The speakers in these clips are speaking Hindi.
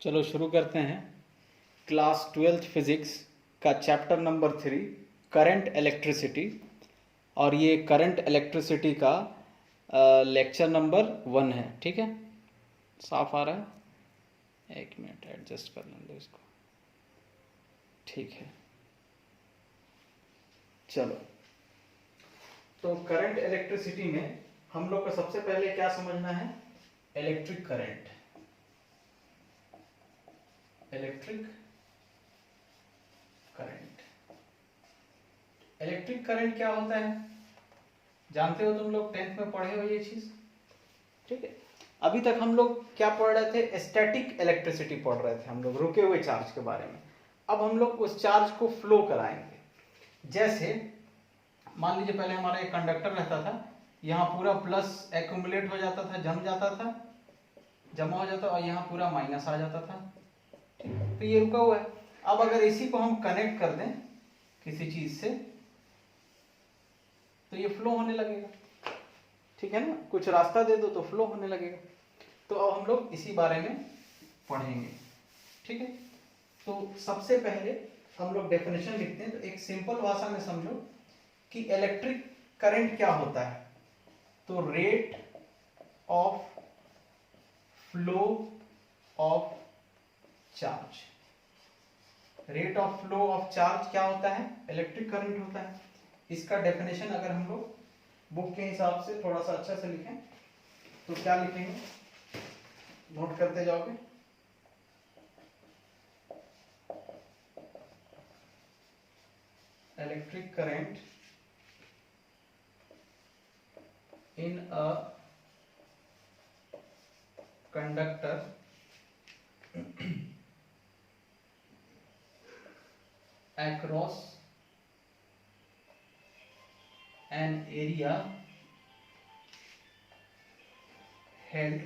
चलो शुरू करते हैं। क्लास 12th फिजिक्स का चैप्टर नंबर 3 करंट इलेक्ट्रिसिटी, और ये करंट इलेक्ट्रिसिटी का लेक्चर नंबर 1 है। ठीक है, साफ आ रहा है? एक मिनट एडजस्ट कर लें इसको। ठीक है, चलो। तो करंट इलेक्ट्रिसिटी में हम लोग को सबसे पहले क्या समझना है? Electric current. Electric current, electric current क्या होता है जानते हो? तुम लोग 10th में पढ़े हो ये चीज। ठीक है, अभी तक हम लोग क्या पढ़ रहे थे? स्टैटिक इलेक्ट्रिसिटी पढ़ रहे थे हम लोग, रुके हुए चार्ज के बारे में। अब हम लोग उस चार्ज को फ्लो कराएंगे। जैसे मान लीजिए पहले हमारा एक कंडक्टर रहता था, यहाँ पूरा प्लस एक्यूमुलेट हो जाता था, जमा हो जाता, और यहाँ पूरा माइनस आ जाता था। ठीक, तो ये रुका हुआ है। अब अगर इसी को हम कनेक्ट कर दें किसी चीज से तो ये फ्लो होने लगेगा। ठीक है ना, कुछ रास्ता दे दो तो फ्लो होने लगेगा। तो अब हम लोग इसी बारे में पढ़ेंगे। ठीक है, तो सबसे पहले हम लोग डेफिनेशन लिखते हैं। तो एक सिंपल भाषा में समझो कि इलेक्ट्रिक करंट क्या होता है। तो rate of flow of charge, rate of flow of charge क्या होता है? इलेक्ट्रिक करंट होता है। इसका डेफिनेशन अगर हम लोग बुक के हिसाब से थोड़ा सा अच्छा से लिखें तो क्या लिखेंगे? नोट करते जाओगे। Electric current in a conductor across an area held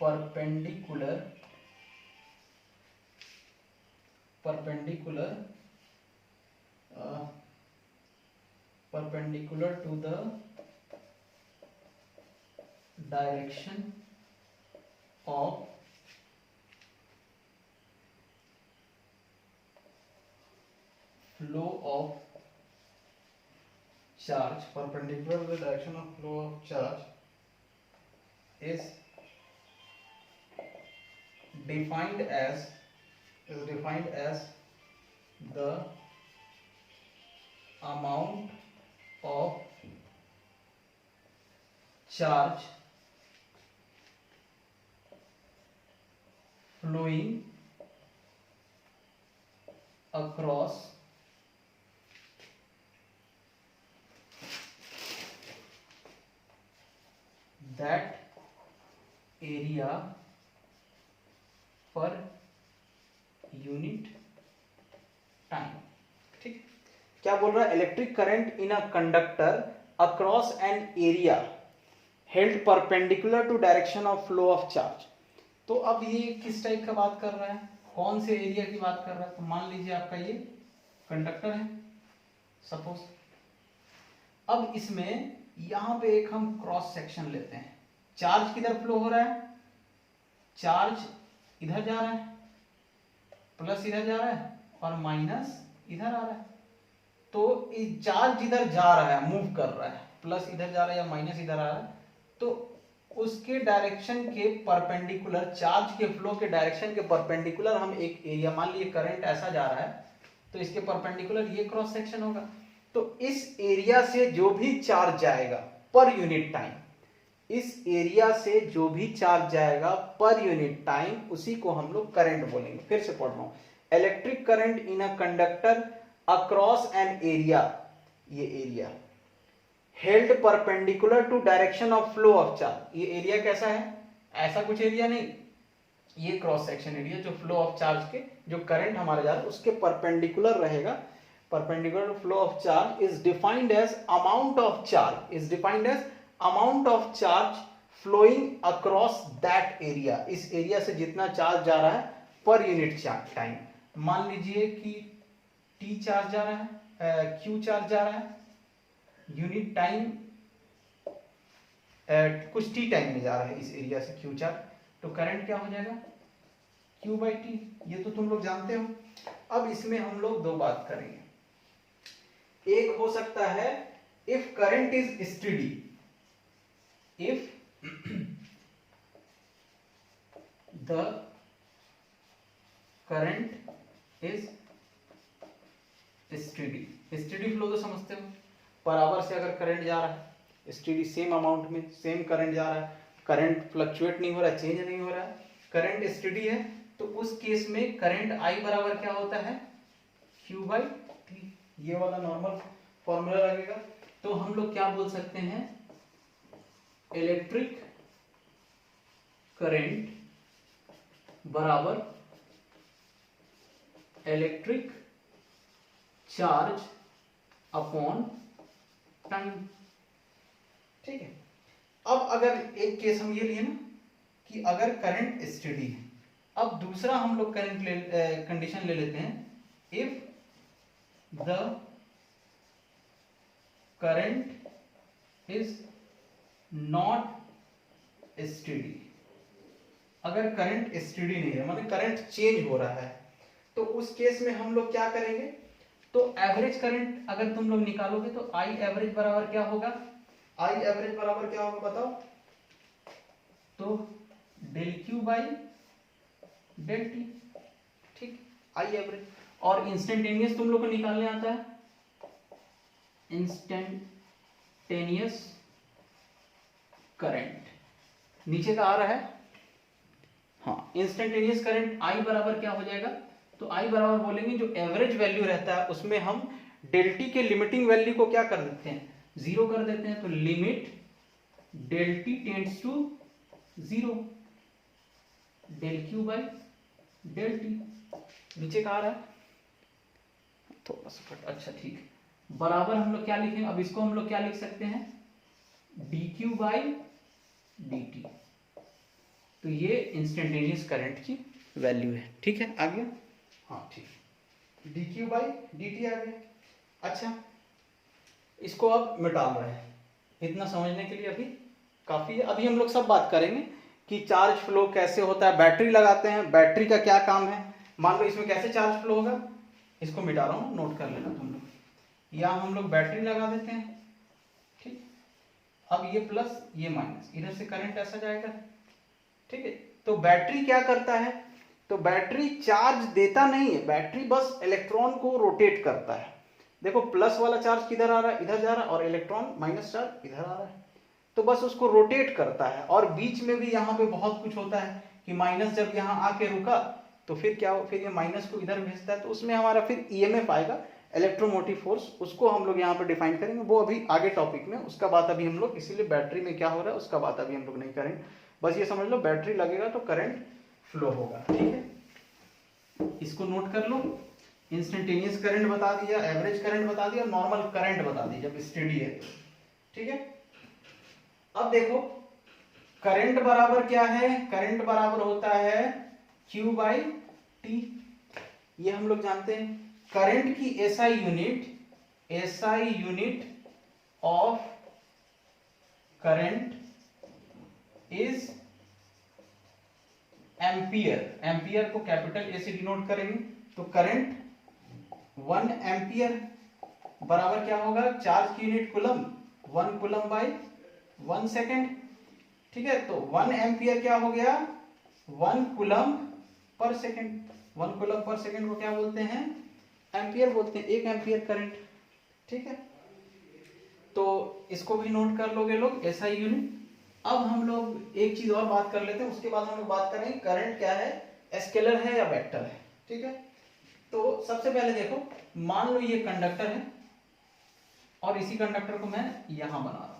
perpendicular to the direction of flow of charge, perpendicular to the direction of flow of charge is defined as the amount of charge flowing across that area per unit time. ठीक, क्या बोल रहा है? Electric current in a conductor across an area held perpendicular to direction of flow of charge. तो अब ये किस टाइप का बात कर रहा है? कौन से एरिया की बात कर रहा है? तो मान लीजिए आपका ये कंडक्टर है सपोज। अब इसमें यहां पे एक हम क्रॉस सेक्शन लेते हैं। चार्ज किधर फ्लो हो रहा है? चार्ज इधर जा रहा है, प्लस इधर जा रहा है और माइनस इधर आ रहा है। तो इस चार्ज इधर जा रहा है, मूव कर रहा है, प्लस इधर जा रहा है या माइनस इधर आ रहा है, तो उसके डायरेक्शन के परपेंडिकुलर, चार्ज के फ्लो के डायरेक्शन के परपेंडिकुलर हम एक एरिया, मान लीजिए करंट ऐसा जा रहा है तो इसके परपेंडिकुलर ये क्रॉस सेक्शन होगा। तो इस एरिया से जो भी चार्ज जाएगा पर यूनिट टाइम, इस एरिया से जो भी चार्ज जाएगा पर यूनिट टाइम, उसी को हम लोग करंट बोलेंगे। फिर से पढ़ रहा हूं, electric current in a conductor across an area, ये area held perpendicular to direction of flow of charge. ये एरिया कैसा है? ऐसा कुछ एरिया नहीं, ये क्रॉस सेक्शन एरिया जो फ्लो ऑफ चार्ज के, जो करंट हमारा जा रहा है उसके परपेंडिकुलर रहेगा। Perpendicular to flow of charge is defined as amount of charge, amount of charge flowing across that area। इस एरिया से जितना चार्ज जा रहा है पर यूनिट टाइम। मान लीजिए कि T चार्ज जा रहा है, Q चार्ज जा रहा है, यूनिट टाइम कुछ टी टाइम में जा रहा है इस एरिया से क्यू चार्ज, तो करंट क्या हो जाएगा Q बाई टी, ये तो तुम लोग जानते हो। अब इसमें हम लोग दो बात करेंगे, एक हो सकता है if current is steady, if the current is steady, steady flow तो समझते हो, बराबर से अगर करंट जा रहा है स्टेडी सेम अमाउंट में सेम करंट जा रहा है, करंट फ्लक्चुएट नहीं हो रहा है, चेंज नहीं हो रहा है, करंट स्टेडी है, तो उस केस में करंट I बराबर क्या होता है Q बाई टी, ये वाला नॉर्मल फॉर्मूला लगेगा। तो हम लोग क्या बोल सकते हैं, इलेक्ट्रिक करंट बराबर इलेक्ट्रिक चार्ज अपॉन टाइम। ठीक है, अब अगर एक केस हम ये लिए ना कि अगर करंट स्टेडी है, अब दूसरा हम लोग करंट कंडीशन ले लेते हैं, if the current is not steady, अगर करंट स्टेडी नहीं है मतलब करंट चेंज हो रहा है, तो उस केस में हम लोग क्या करेंगे, तो एवरेज करंट अगर तुम लोग निकालोगे तो I एवरेज बराबर क्या होगा, I एवरेज बराबर क्या होगा बताओ, तो del Q by del t. ठीक, I एवरेज, और इंस्टेंटेनियस तुम लोग को निकालने आता है, इंस्टेंटेनियस करंट नीचे का आ रहा है, हाँ, इंस्टेंटेनियस करंट I बराबर क्या हो जाएगा, तो I बराबर बोलेंगे जो एवरेज वैल्यू रहता है उसमें हम डेल टी के लिमिटिंग वैल्यू को क्या कर देते हैं, जीरो कर देते हैं, तो limit del t tends to zero, del q by del t, नीचे का आ रहा है थोड़ा सा फट, अच्छा ठीक है, बराबर हम लोग क्या लिखेंगे, अब इसको हम लोग क्या लिख सकते हैं, D Q by D T, तो ये इंस्टेंटेनियस करंट की वैल्यू है। ठीक है, आ गया, हाँ ठीक, D Q by D T आ गया। अच्छा, इसको अब मिटा रहे हैं, इतना समझने के लिए अभी काफी है। अभी हम लोग सब बात करेंगे कि चार्ज फ्लो कैसे होता है, बैटरी लगाते हैं, बैटरी का क्या काम है, मान लो इसमें कैसे चार्ज फ्लो होगा, इसको मिटा रहा हूँ, नोट कर लेना तुम लोग, या हम लोग बैटरी लगा देते हैं, ठीक, अब ये प्लस ये माइनस, इधर से करंट ऐसा जाएगा, ठीक है, तो बैटरी क्या करता है, तो बैटरी चार्ज देता नहीं है, बैटरी बस इलेक्ट्रॉन को रोटेट करता है। देखो प्लस वाला चार्ज किधर आ रहा है, इधर जा रहा है, और इलेक्ट्रॉन माइनस चार्ज इधर आ रहा है, तो बस उसको रोटेट करता है। और बीच में भी यहाँ पे बहुत कुछ होता है कि माइनस जब यहाँ आके रुका तो फिर क्या हो, फिर ये माइनस को इधर भेजता है, तो उसमें हमारा फिर ईएमएफ आएगा, इलेक्ट्रोमोटिव फोर्स, उसको हम लोग यहाँ पे डिफाइन करेंगे, वो अभी आगे टॉपिक में, उसका बात अभी हम लोग, इसीलिए बैटरी में क्या हो रहा है उसका बात अभी हम लोग नहीं करेंगे, बस ये समझ लो बैटरी लगेगा तो करंट फ्लो होगा। ठीक है, इसको नोट कर लो, इंस्टेंटेनियस करंट बता दिया, एवरेज करंट बता दिया, नॉर्मल करंट बता दी जब स्टेडी है। ठीक है, अब देखो करंट बराबर क्या है, करंट बराबर होता है Q बाई टी, ये हम लोग जानते हैं। करंट की SI unit of current is ampere, ampere को कैपिटल ए से डिनोट करेंगे, तो करंट 1 एम्पियर बराबर क्या होगा, चार्ज की unit coulomb, 1 coulomb by 1 second. ठीक है, तो 1 एम्पियर क्या हो गया, 1 coulomb per second, 1 coulomb per second को क्या बोलते हैं, एम्पियर बोलते हैं, 1 एम्पियर करंट। ठीक है, तो इसको भी नोट कर लोगे लोग, एसआई यूनिट। अब हम लोग एक चीज और बात कर लेते हैं, उसके बाद हम लोग बात करेंगे करंट क्या है, स्केलर है या वेक्टर है। ठीक है, तो सबसे पहले देखो, मान लो ये कंडक्टर है और इसी कंडक्टर को मैं यहां बना रहा हूं,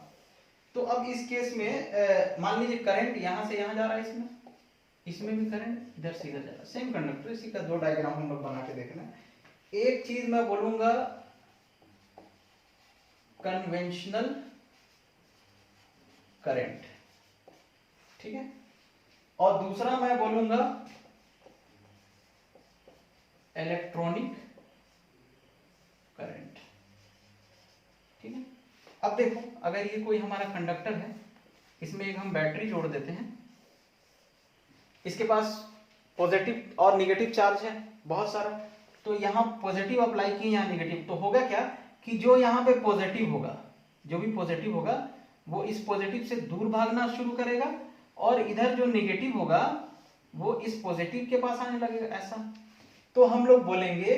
तो अब इस केस में मान लीजिए करंट यहां से यहां जा रहा है, इसमें भी करंट इधर से इधर जा रहा है, सेम कंडक्टर, इसी का 2 डायग्राम हम लोग बना के देखना है। एक चीज मैं बोलूंगा कन्वेंशनल करंट, ठीक है, और दूसरा मैं बोलूंगा इलेक्ट्रॉनिक करंट। ठीक है, अब देखो अगर ये कोई हमारा कंडक्टर है इसमें एक हम बैटरी जोड़ देते हैं, इसके पास पॉजिटिव और निगेटिव चार्ज है बहुत सारा, तो यहाँ पॉजिटिव अप्लाई किए, यहाँ निगेटिव, तो होगा क्या कि जो यहाँ पे पॉजिटिव होगा, जो भी पॉजिटिव होगा वो इस पॉजिटिव से दूर भागना शुरू करेगा, और इधर जो निगेटिव होगा वो इस पॉजिटिव के पास आने लगेगा, ऐसा। तो हम लोग बोलेंगे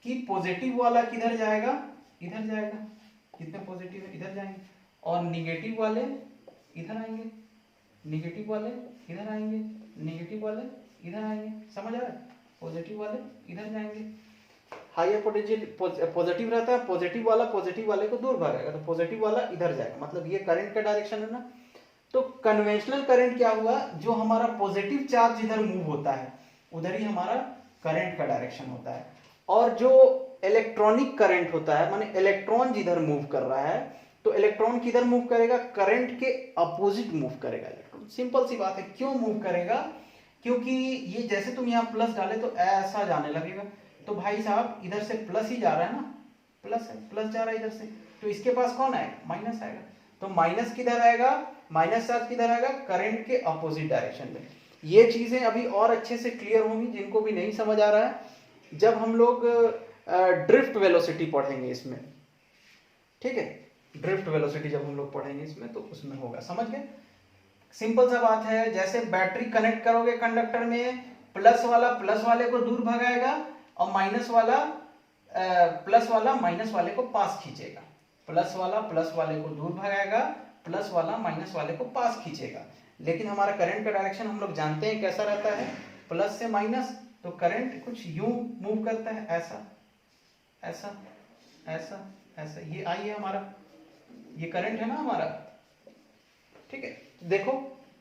कि पॉजिटिव वाला किधर जाएगा, इधर जाएगा, कितने पॉजिटिव है इधर जाएंगे, और निगेटिव वाले इधर आएंगे, निगेटिव वाले इधर आएंगे, निगेटिव वाले इधर आएंगे, समझ आ रहा है, पॉजिटिव वाले इधर जाएंगे। हायर पोटेंशियल पॉजिटिव रहता है, पॉजिटिव वाला पॉजिटिव वाले को दूर भागेगा, तो पॉजिटिव वाला इधर जाएगा, मतलब ये करंट का डायरेक्शन है ना। तो कन्वेंशनल करंट क्या हुआ, जो हमारा पॉजिटिव चार्ज इधर मूव होता है उधर ही हमारा करंट का डायरेक्शन होता है, और जो इलेक्ट्रॉनिक करंट होता है, माने इलेक्ट्रॉन जिधर मूव कर रहा है, तो इलेक्ट्रॉन किधर मूव करेगा, करंट के अपोजिट मूव करेगा इलेक्ट्रॉन। सिंपल सी बात है, क्यों मूव करेगा, क्योंकि ये जैसे तुम यहाँ प्लस डाले तो ऐसा जाने लगेगा, तो भाई साहब इधर से प्लस ही जा रहा है ना, प्लस है, प्लस जा रहा है इधर से, तो इसके पास कौन आएगा, माइनस आएगा, तो माइनस किधर आएगा, माइनस चार्ज किधर आएगा, करंट के अपोजिट डायरेक्शन में। ये चीजें अभी और अच्छे से क्लियर होंगी, जिनको भी नहीं समझ आ रहा है जब हम लोग ड्रिफ्ट वेलोसिटी पढ़ेंगे इसमें, ठीक है, ड्रिफ्ट वेलोसिटी जब हम लोग पढ़ेंगे इसमें तो उसमें होगा, समझ गए। सिंपल सा बात है, जैसे बैटरी कनेक्ट करोगे कंडक्टर में, प्लस वाला प्लस वाले को दूर भगाएगा, और माइनस वाला प्लस वाला माइनस वाले को पास खींचेगा, प्लस वाला प्लस वाले को दूर भगाएगा, प्लस वाला माइनस वाले को पास खींचेगा। लेकिन हमारा करंट का डायरेक्शन हम लोग जानते हैं कैसा रहता है, प्लस से माइनस, तो करंट कुछ यूं मूव करता है, ऐसा ऐसा ऐसा ऐसा, ये आई है हमारा, ये करंट है ना हमारा, ठीक है। देखो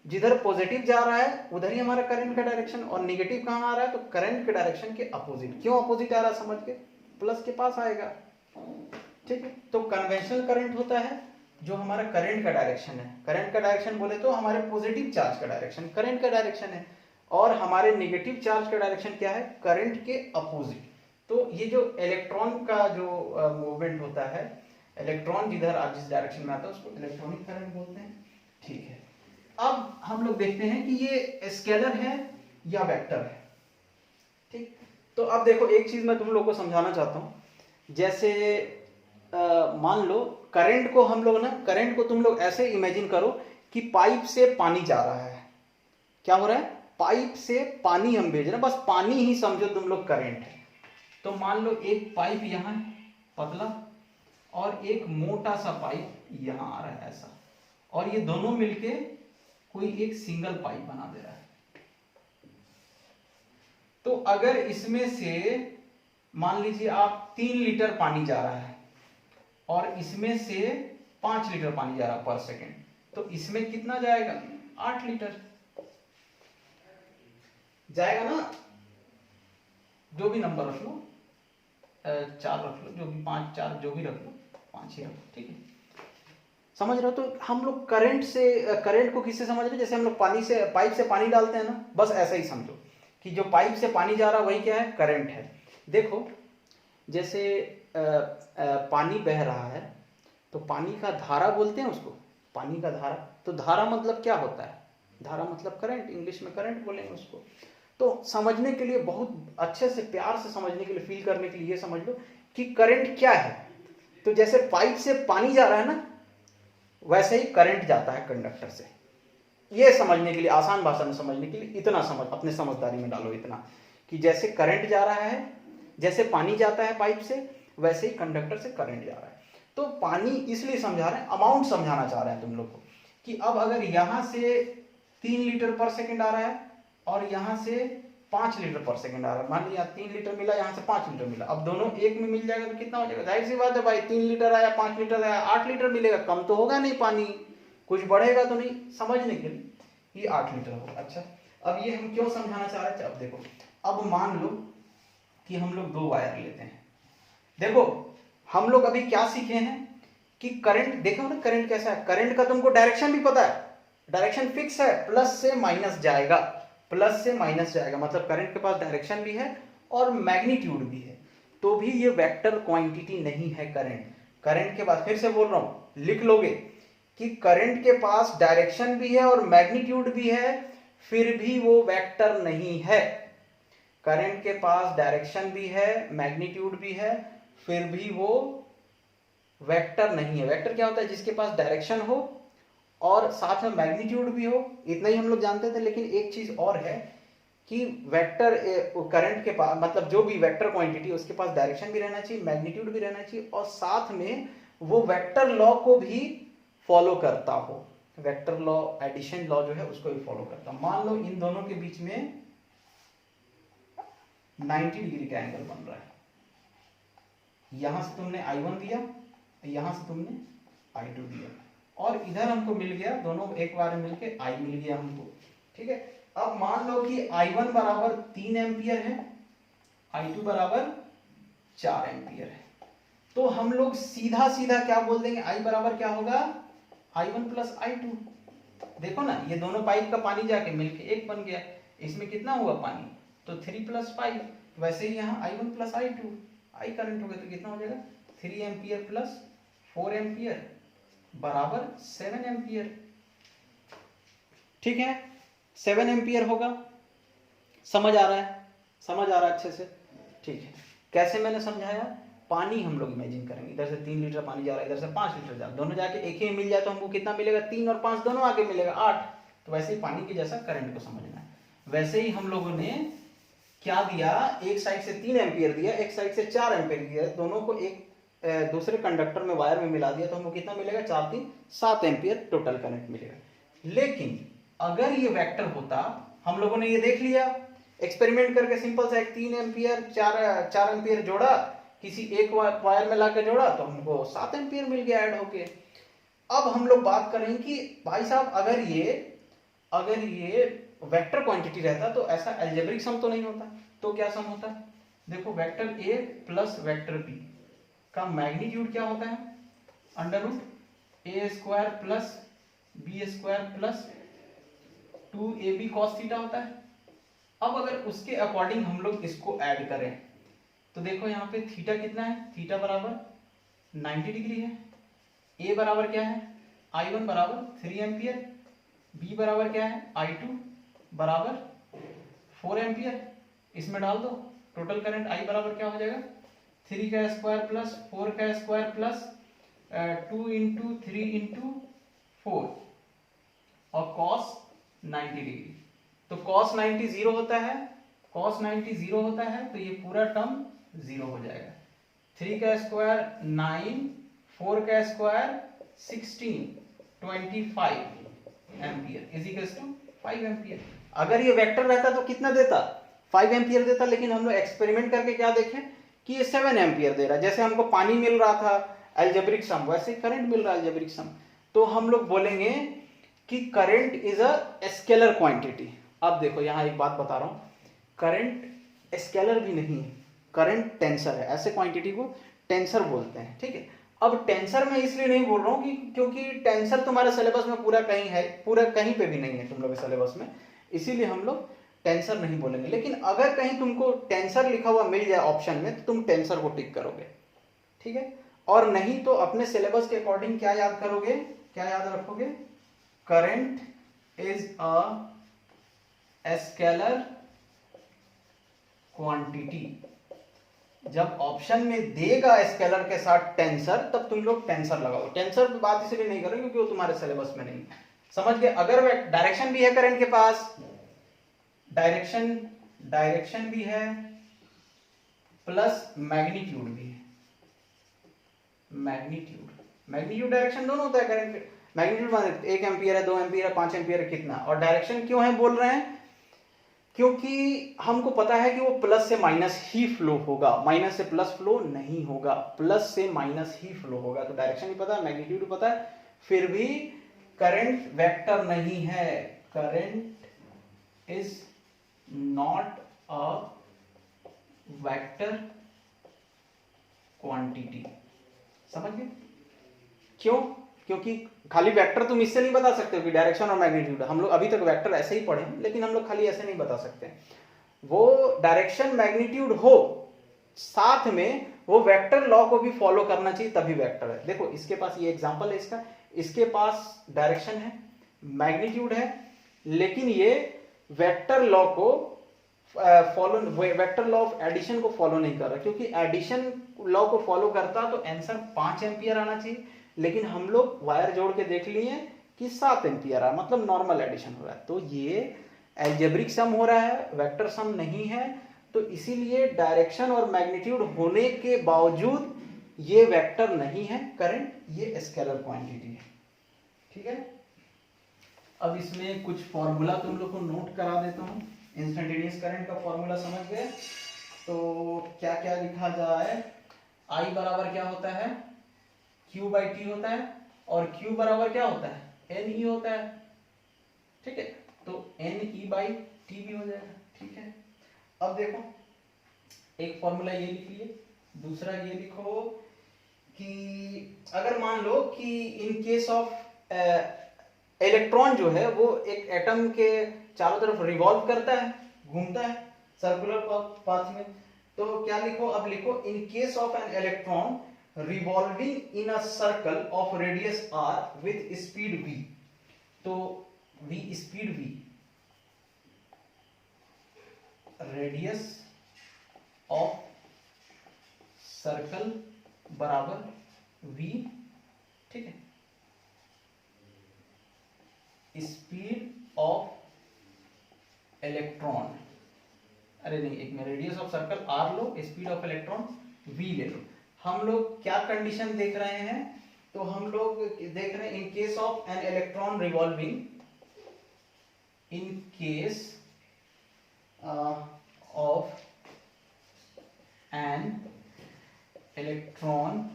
जिधर पॉजिटिव जा रहा है उधर ही हमारा करंट का डायरेक्शन, और निगेटिव कहां आ रहा है, तो करंट के डायरेक्शन के अपोजिट। क्यों अपोजिट आ रहा है, समझ के, प्लस के पास आएगा, ठीक है। तो कन्वेंशनल करंट होता है जो हमारा करंट का डायरेक्शन है, करंट का डायरेक्शन बोले तो हमारे पॉजिटिव चार्ज का डायरेक्शन करंट का डायरेक्शन है, और हमारे निगेटिव चार्ज का डायरेक्शन क्या है, करंट के अपोजिट। तो ये जो इलेक्ट्रॉन का जो मूवमेंट होता है, इलेक्ट्रॉन जिधर जिस डायरेक्शन में आता है उसको इलेक्ट्रॉनिक करंट बोलते हैं, ठीक है। अब हम लोग देखते हैं कि ये स्केलर है या वेक्टर है, ठीक। तो अब देखो एक चीज मैं तुम लोग को समझाना चाहता हूं, जैसे मान लो करंट को हम लोग ना, करंट को तुम लोग ऐसे इमेजिन करो कि पाइप से पानी जा रहा है, क्या हो रहा है, पाइप से पानी हम भेज रहे हैं, बस पानी ही समझो तुम लोग करंट है। तो मान लो एक पाइप यहाँ पतला और एक मोटा सा पाइप यहाँ आ रहा है ऐसा, और ये दोनों मिलके कोई एक सिंगल पाइप बना दे रहा है। तो अगर इसमें से मान लीजिए आप 3 लीटर पानी जा रहा है और इसमें से 5 लीटर पानी जा रहा है पर सेकेंड, तो इसमें कितना जाएगा, 8 लीटर जाएगा ना, जो भी नंबर रख लो, 4 रख लो, जो भी 5 4 जो भी रख लो, 5 ही रख लो, ठीक है, समझ रहे हो। तो हम लोग करंट को किससे समझ रहे हैं, जैसे हम लोग पानी से, पाइप से पानी डालते हैं ना, बस ऐसा ही समझो कि जो पाइप से पानी जा रहा है वही क्या है, करंट है। देखो जैसे पानी बह रहा है तो पानी का धारा बोलते हैं उसको, पानी का धारा, तो धारा मतलब क्या होता है, धारा मतलब करंट, इंग्लिश में करंट बोलेंगे उसको। तो समझने के लिए, बहुत अच्छे से प्यार से समझने के लिए, फील करने के लिए ये समझ लो कि करंट क्या है। तो जैसे पाइप से पानी जा रहा है ना, वैसे ही करंट जाता है कंडक्टर से। ये समझने के लिए, आसान भाषा में समझने के लिए इतना समझ, अपने समझदारी में डालो इतना कि जैसे करंट जा रहा है, जैसे पानी जाता है पाइप से, वैसे ही कंडक्टर से करंट जा रहा है। तो पानी इसलिए समझा रहे हैं, अमाउंट समझाना चाह रहे हैं तुम लोग को कि अब अगर यहां से 3 लीटर पर सेकेंड आ रहा है और यहां से 5 लीटर पर सेकेंड आ रहा है, मान लीजिए 3 लीटर मिला, यहां से 5 लीटर मिला, अब दोनों एक में मिल जाएगा तो कितना हो जाएगा, जाहिर सी बात है भाई, 3 लीटर आया, 5 लीटर आया, 8 लीटर मिलेगा, कम तो होगा नहीं, पानी कुछ बढ़ेगा तो नहीं, समझने के लिए ये 8 लीटर होगा। अच्छा, अब ये हम क्यों समझाना चाह रहे थे, अब देखो, अब मान लो कि हम लोग 2 वायर लेते हैं। देखो हम लोग अभी क्या सीखे हैं कि करंट, देखो ना करंट कैसा है, करंट का तुमको डायरेक्शन भी पता है, डायरेक्शन फिक्स है, प्लस से माइनस जाएगा, प्लस से माइनस जाएगा, मतलब करंट के पास डायरेक्शन भी है और मैग्नीट्यूड भी है, तो भी ये वेक्टर क्वांटिटी नहीं है करंट। करंट के बाद फिर से बोल रहा हूं, लिख लोगे कि करंट के पास डायरेक्शन भी है और मैग्नीट्यूड भी है, फिर भी वो वेक्टर नहीं है। करंट के पास डायरेक्शन भी है, मैग्नीट्यूड भी है, फिर भी वो वेक्टर नहीं है। वेक्टर क्या होता है? जिसके पास डायरेक्शन हो और साथ में मैग्नीट्यूड भी हो। इतना ही हम लोग जानते थे, लेकिन एक चीज और है कि वेक्टर करंट के पास, मतलब जो भी वेक्टर क्वांटिटी उसके पास डायरेक्शन भी रहना चाहिए, मैग्नीट्यूड भी रहना चाहिए, और साथ में वो वेक्टर लॉ को भी फॉलो करता हो। वेक्टर लॉ, एडिशन लॉ जो है उसको भी फॉलो करता। मान लो इन दोनों के बीच में 90 डिग्री का एंगल बन रहा है। यहां से तुमने I1 दिया, यहां से तुमने I2 दिया, और इधर हमको मिल गया, दोनों एक बार मिलके I मिल गया हमको। ठीक है, अब मान लो कि I1 बराबर 3 एम्पियर है, I2 बराबर 4 एम्पियर है। तो हम लोग सीधा सीधा क्या बोल देंगे? I बराबर क्या होगा? I1 plus I2। देखो ना, ये दोनों पाइप का पानी जाके मिलके एक बन गया। इसमें कितना हुआ पानी? तो 3 + 5। वैसे ही यहाँ I1 plus I2, I current हो गया, तो कितना हो जाएगा? 3 एम्पियर प्लस 4 एम्पियर बराबर 7 एम्पियर। ठीक है, 7 एम्पियर होगा। समझ आ रहा है? समझ आ रहा है अच्छे से? ठीक है, कैसे मैंने समझाया? पानी हम लोग इमेजिन करेंगे, इधर से 3 लीटर पानी जा रहा है, इधर से 5 लीटर जा रहा है, दोनों जाके एक ही मिल जाए तो हमको कितना मिलेगा? 3 और 5 दोनों आगे मिलेगा 8। तो वैसे ही पानी के जैसा करंट को समझना है। वैसे ही हम लोगों ने क्या दिया? एक साइड से 3 एम्पियर दिया, एक साइड से 4 एम्पियर दिया, दोनों को एक दूसरे कंडक्टर में, वायर में मिला दिया, तो हमको कितना मिलेगा? 4 3 7 एम्पियर टोटल करंट मिलेगा। लेकिन अगर ये वेक्टर होता, हम लोगों ने ये देख लिया एक्सपेरिमेंट करके, सिंपल सा, एक 3 एम्पियर 4 एम्पियर जोड़ा, किसी एक वायर में लाकर जोड़ा, तो हमको 7 एम्पियर मिल गया ऐड होके। अब हम लोग बात करें कि भाई साहब, अगर ये वेक्टर क्वांटिटी रहता तो ऐसा अलजेब्रिक सम तो नहीं होता। तो क्या सम होता? देखो, vector A plus vector B का मैग्नीट्यूड क्या होता है? √A² plus B² plus 2AB cos theta होता है। अब अगर उसके अकॉर्डिंग हम लोग इसको ऐड करें, तो देखो यहाँ पे थीटा कितना है? थीटा बराबर 90 डिग्री है। A बराबर क्या है? I1 बराबर 3 एम्पियर, B बराबर क्या है? I2 बराबर 4 एम्पियर। इसमें डाल दो, टोटल करंट I बराबर क्या हो जाएगा? 3 का स्क्वायर प्लस 4 का स्क्वायर प्लस 2 × 3 × 4 और cos 90 डिग्री। तो cos 90 जीरो होता है, cos 90 जीरो होता है, तो ये पूरा टर्म जीरो हो जाएगा। 3 का स्क्वायर 9, 4 का square 16, 25 ampere is equals to 5 ampere. अगर ये वेक्टर रहता तो कितना देता? 5 एम्पियर देता। लेकिन हम लोग एक्सपेरिमेंट करके क्या देखें कि ये 7 एम्पियर दे रहा है। जैसे हमको पानी मिल रहा था अलजेब्रिक सम, वैसे करंट मिल रहा है अलजेब्रिक सम। तो हम लोग बोलेंगे कि current is a scalar quantity. अब देखो, यहां एक बात बता रहा हूं, करंट स्केलर भी नहीं है, करंट टेंसर है। ऐसे क्वांटिटी को टेंसर बोलते हैं। ठीक है, अब टेंसर में इसलिए नहीं बोल रहा हूं कि क्योंकि टेंसर तुम्हारे सिलेबस में पूरा कहीं है, पूरा कहीं पे भी नहीं है तुम लोग के सिलेबस में, इसीलिए हम लोग टेंसर नहीं बोलेंगे। लेकिन अगर कहीं तुमको टेंसर लिखा हुआ मिल जाए ऑप्शन में, तो तुम टेंसर को टिक करोगे। ठीक है, और नहीं तो अपने सिलेबस के अकॉर्डिंग क्या याद करोगे, क्या याद रखोगे? Current is a scalar quantity. जब ऑप्शन में देगा स्केलर के साथ टेंसर, तब तुम लोग टेंसर लगाओ। टेंसर पे बात इसलिए नहीं करो क्योंकि वो तुम्हारे सिलेबस में नहीं। समझ गए? अगर डायरेक्शन भी है करंट के पास, डायरेक्शन भी है प्लस मैग्नीट्यूड भी है। मैग्नीट्यूड डायरेक्शन दोनों होता है करंट। मैग्नीट्यूड 1 एम्पियर है, 2 एम्पियर है, 5 एम्पियर है, कितना। और डायरेक्शन क्यों है बोल रहे हैं? क्योंकि हमको पता है कि वो प्लस से माइनस ही फ्लो होगा, माइनस से प्लस फ्लो नहीं होगा, प्लस से माइनस ही फ्लो होगा। तो डायरेक्शन भी पता है, मैग्नीट्यूड पता है, फिर भी करंट वेक्टर नहीं है। Current is not a vector quantity. समझ गए? क्यों? क्योंकि खाली वेक्टर तुम इससे नहीं बता सकते हो कि डायरेक्शन और मैग्नीट्यूड। हम लोग अभी तक वेक्टर ऐसे ही पढ़े, लेकिन हम लोग खाली ऐसे नहीं बता सकते। वो डायरेक्शन मैग्नीट्यूड हो, साथ में वो वेक्टर लॉ को भी फॉलो करना चाहिए, तभी वेक्टर है। देखो, इसके पास ये एग्जांपल है इसका। इसके पास डायरेक्शन है, मैग्नीट्यूड है, लेकिन ये वेक्टर लॉ को वेक्टर लॉ ऑफ एडिशन को फॉलो नहीं कर रहा, क्योंकि एडिशन लॉ को फॉलो करता तो आंसर 5 एम्पियर आना चाहिए, लेकिन हम लोग वायर जोड़ के देख लिए कि 7 एम्पियर आ, मतलब नॉर्मल एडिशन हो रहा है। तो ये एल्जेब्रिक सम हो रहा है, वेक्टर सम नहीं है, तो इसीलिए डायरेक्शन और मैग्नीट्यूड होने के बावजूद ये वेक्टर नहीं है करंट, ये स्केलर क्वांटिटी है। ठीक है, अब इसमें कुछ फॉर्मूला तुम लोग को नोट करा देता हूं। इंस्टेंटेनियस करंट का फॉर्मूला समझ गए, तो क्या क्या लिखा जाए। I बराबर क्या होता है, Q बाई टी होता है, और Q बराबर क्या होता है, NE होता है। ठीक है, तो NE बाई टी भी हो जाएगा। ठीक है, अब देखो एक फॉर्मूला ये लिख लिए, दूसरा ये लिखो कि अगर मान लो कि इन केस ऑफ इलेक्ट्रॉन जो है वो एक एटम के चारों तरफ रिवॉल्व करता है, घूमता है सर्कुलर पाथ में, तो क्या लिखो, अब लिखो in case of an electron revolving in a circle of radius r with speed v, तो v speed v, radius of circle बराबर v, ठीक है, स्पीड ऑफ इलेक्ट्रॉन, अरे नहीं एक में radius of circle r low, speed of electron v ले लो। हम लोग क्या कंडीशन देख रहे हैं, तो हम लोग देख रहे हैं in case of an electron revolving, in case of an electron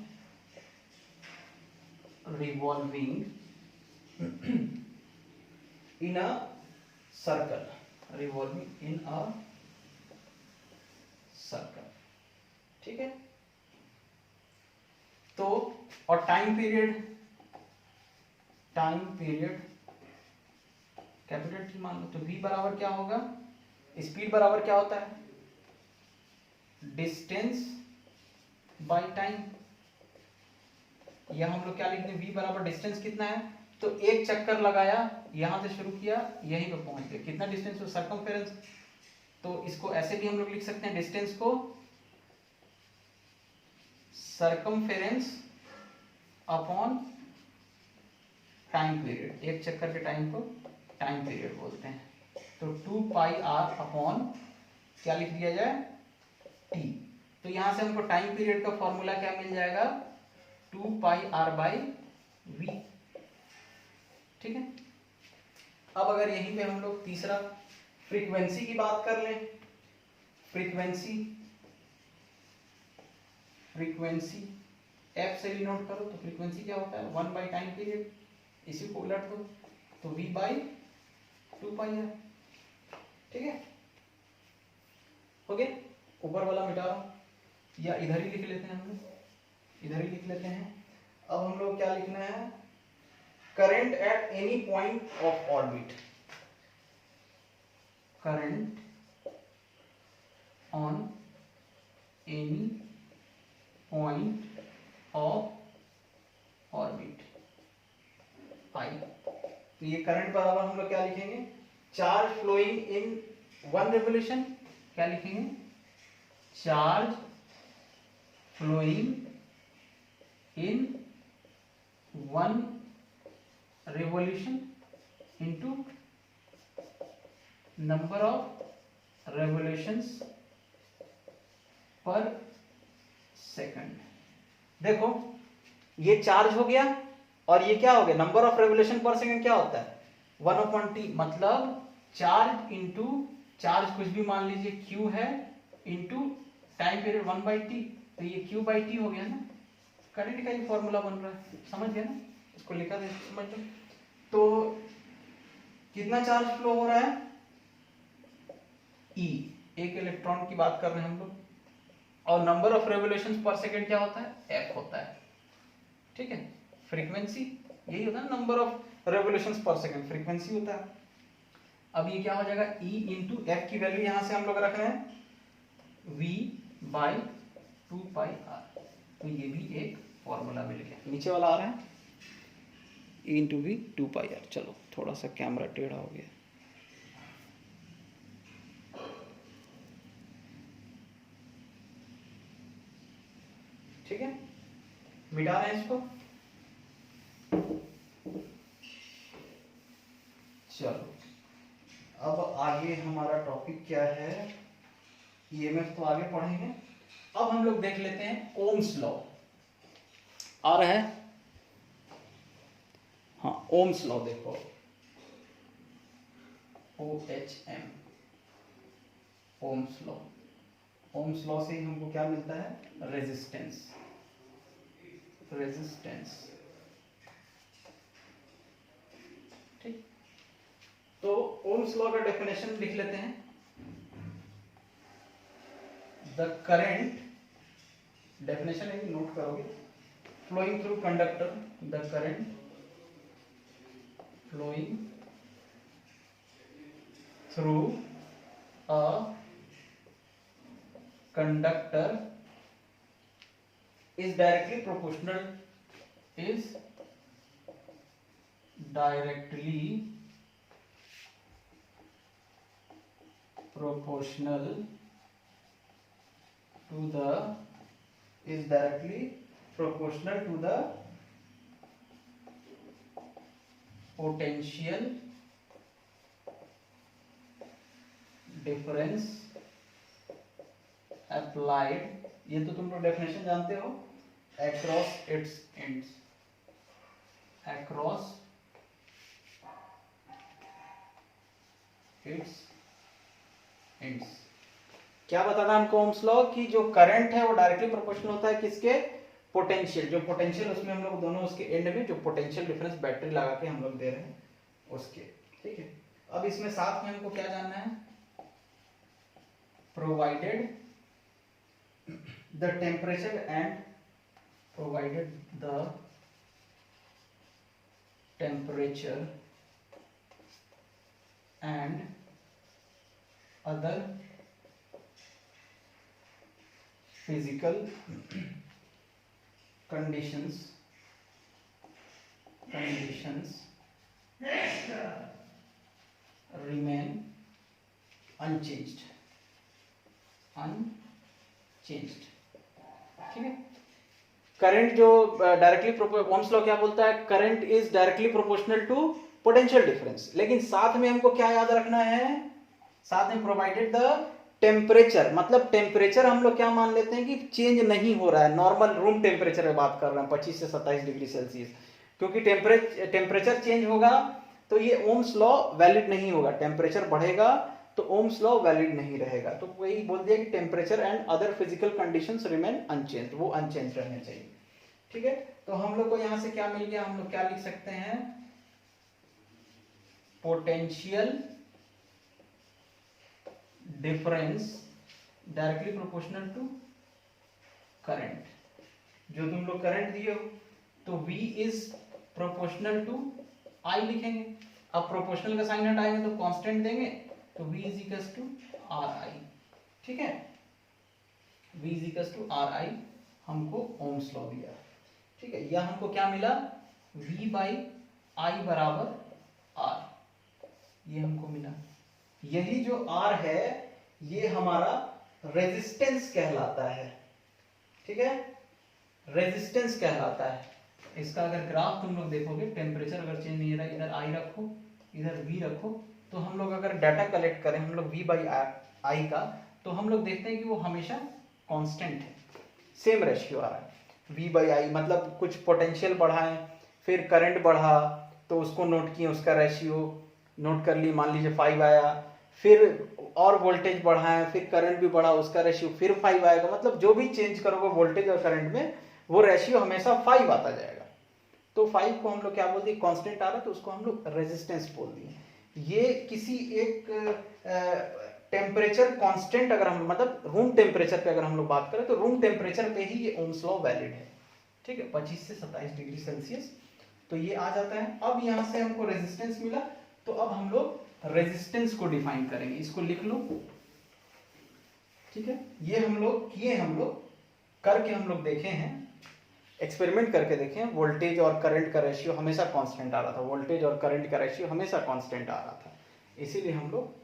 revolving in a circle, revolving in a circle, ठीक है। तो और टाइम पीरियड कैपिटल टी मान लो, तो v बराबर क्या होगा, स्पीड बराबर क्या होता है, डिस्टेंस बाय टाइम, या हम लोग क्या लिखते हैं, v बराबर डिस्टेंस कितना है, तो एक चक्कर लगाया, यहां से शुरू किया, यहीं पे पहुंच गए, कितना डिस्टेंस हो, सर्कमफेरेंस, तो इसको ऐसे भी हम लोग लिख सकते हैं, डिस्टेंस को सर्कमफेरेंस अपॉन टाइम पीरियड, एक चक्कर के टाइम को टाइम पीरियड बोलते हैं, तो 2 पाई r अपॉन क्या लिख दिया जाए, t, तो यहां से हमको टाइम पीरियड का फॉर्मूला क्या मिल जाएगा, 2 पाई r बाई v, ठीक है। अब अगर यहीं पे हम लोग तीसरा फ्रीक्वेंसी की बात कर लें, फ्रीक्वेंसी f से भी नोट करो, तो फ्रीक्वेंसी क्या होता है, 1 बाई टाइम पीरियड, इसी को उलट दो तो v बाई 2 पाई है, ठीक है, हो गया। ऊपर वाला मिटा रहा हूं, या इधर ही लिख लेते हैं, हम लोग इधर ही लिख लेते हैं। अब हम लोग क्या लिखना है, current at any point of orbit, current on any point of orbit I, तो ये करंट बराबर हम लोग क्या लिखेंगे, चार्ज फ्लोइंग इन 1 रेवोल्यूशन, क्या लिखेंगे, charge flowing in 1 revolution into number of revolutions per second। देखो ये चार्ज हो गया, और ये क्या हो गया, नंबर ऑफ रेवोल्यूशन पर सेकंड क्या होता है, 1/t, मतलब चार्ज इंटू चार्ज कुछ भी मान लीजिए q है, इंटू टाइम पीरियड 1/t, तो ये q बाई टी हो गया ना, करंट का ये फॉर्मूला बन रहा है, समझ गया ना, इसको लिखा दे समझ लो। तो कितना चार्ज फ्लो हो रहा है, E, एक इलेक्ट्रॉन की बात कर रहे हैं हम लोग, और नंबर ऑफ रेवोल्यूशंस पर सेकंड क्या होता है, f होता है, ठीक है। फ्रीक्वेंसी यही होता है, नंबर ऑफ रेवोल्यूशंस पर सेकंड फ्रीक्वेंसी होता है। अब ये क्या हो जाएगा, E इंटू एफ की वैल्यू यहां से हम लोग रख रहे हैं v बाई 2 पाई r, तो ये भी एक फॉर्मूला मिल गया। नीचे वाला आ रहा है, E इंटू वी 2πr। चलो थोड़ा सा कैमरा टेढ़ा हो गया। ठीक है, मिटा रहे हैं इसको। चलो अब आगे हमारा टॉपिक क्या है, ईएमएफ तो आगे पढ़ेंगे। अब हम लोग देख लेते हैं ओम्स लॉ। आ रहा है? हाँ, ओम्स लॉ देखो, OHM, Ohm's law. Ohm's law से हमको क्या मिलता है? रेजिस्टेंस। रेजिस्टेंस, ठीक। तो ओम्स लॉ का डेफिनेशन लिख लेते हैं। द करेंट, डेफिनेशन है, नोट करोगे, flowing through conductor, the current flowing through a conductor is directly proportional to the potential difference applied, ये तो तुम लोग डेफिनेशन जानते हो, across its ends, across its ends। क्या बताना हमको ओम्स लॉ कि जो करंट है वो डायरेक्टली प्रोपोर्शनल होता है किसके? पोटेंशियल। जो पोटेंशियल उसमें हम लोग दोनों उसके एंड में जो पोटेंशियल डिफरेंस बैटरी लगा के हम लोग दे रहे हैं उसके। ठीक है, अब इसमें साथ में हमको क्या जानना है? Provided the temperature and other physical conditions remain unchanged। ठीक है, करंट जो डायरेक्टली, ओम्स लॉ क्या बोलता है? Current is directly proportional to potential difference. लेकिन साथ में हमको क्या याद रखना है? साथ में प्रोवाइडेड द टेम्परेचर, मतलब टेम्परेचर हम लोग क्या मान लेते हैं कि चेंज नहीं हो रहा है, नॉर्मल रूम टेम्परेचर में बात कर रहे हैं 25 से 27 डिग्री सेल्सियस। क्योंकि टेम्परेचर चेंज होगा तो ये ओम्स लॉ वैलिड नहीं होगा, टेम्परेचर बढ़ेगा तो ओम्स लॉ वैलिड नहीं रहेगा। तो वही बोल दिया कि temperature and other physical conditions remain unchanged, वो अनचेंज रहने चाहिए। ठीक है, तो हम लोग को यहां से क्या मिल गया? हम लोग क्या लिख सकते हैं? Potential difference directly proportional to current. जो तुम लोग करंट दिए हो तो V is proportional to I लिखेंगे। अब प्रोपोर्शनल का साइन हटाएंगे तो कांस्टेंट देंगे, तो V is equals to RI। ठीक है, V is equals to RI हमको ओम्स लॉ दिया। ठीक है, यह हमको क्या मिला? V बाई I बराबर R, ये हमको मिला। यही जो R है ये हमारा रेजिस्टेंस कहलाता है। ठीक है, रेजिस्टेंस कहलाता है। इसका अगर ग्राफ तुम लोग देखोगे, टेम्परेचर अगर चेंज नहीं हो रहा, इधर I रखो, इधर V रखो, तो हम लोग अगर डाटा कलेक्ट करें हम लोग V बाई I का, तो हम लोग देखते हैं कि वो हमेशा कांस्टेंट है, सेम रेशियो आ रहा है। V बाई I मतलब कुछ पोटेंशियल बढ़ाएं, फिर करंट बढ़ा तो उसको नोट किए, उसका रेशियो नोट कर लिए, मान लीजिए 5 आया, फिर और वोल्टेज बढ़ाएं, फिर करंट भी बढ़ा, उसका रेशियो फिर 5 आएगा। मतलब जो भी चेंज करोगे वोल्टेज और करंट में, वो रेशियो हमेशा 5 आता जाएगा। तो 5 को हम लोग क्या बोल दिए? कांस्टेंट आ रहा, तो उसको हम लोग रेजिस्टेंस बोल दिए। ये किसी एक टेम्परेचर कांस्टेंट, अगर हम मतलब रूम टेम्परेचर पे अगर हम लोग बात करें तो रूम टेम्परेचर पे ही ये ओम्स लॉ वैलिड है। ठीक है, 25 से 27 डिग्री सेल्सियस, तो ये आ जाता है। अब यहां से हमको रेजिस्टेंस मिला, तो अब हम लोग रेजिस्टेंस को डिफाइन करेंगे। इसको लिख लो। ठीक है, ये हम लोग किए, हम लोग करके हम लोग देखे हैं। एक्सपेरिमेंट करके देखें, वोल्टेज और करंट का रेशियो हमेशा कांस्टेंट आ रहा था, वोल्टेज और करंट का रेशियो हमेशा कांस्टेंट आ रहा था, इसीलिए हम लोग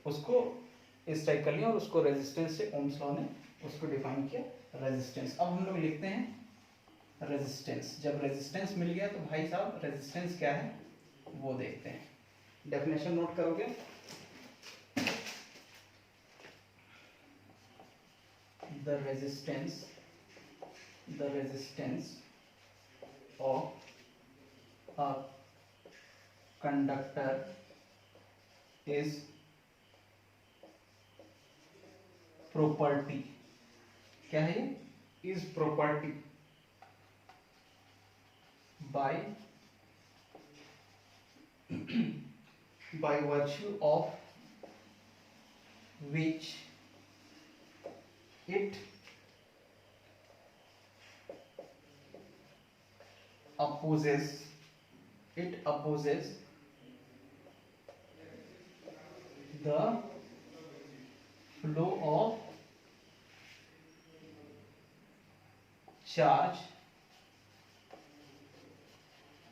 उसको इस टाइप कर लिया और उसको रेजिस्टेंस से ओम्स लॉ ने उसको डिफाइन किया रेजिस्टेंस। अब हम लोग लिखते हैं रेजिस्टेंस। जब रेजिस्टेंस मिल गया तो भाई साहब रेजिस्टेंस क्या है वो देखते हैं। डेफिनेशन नोट करोगे, the resistance of a conductor is property, क्या है ये, is property by virtue of which it opposes the flow of charge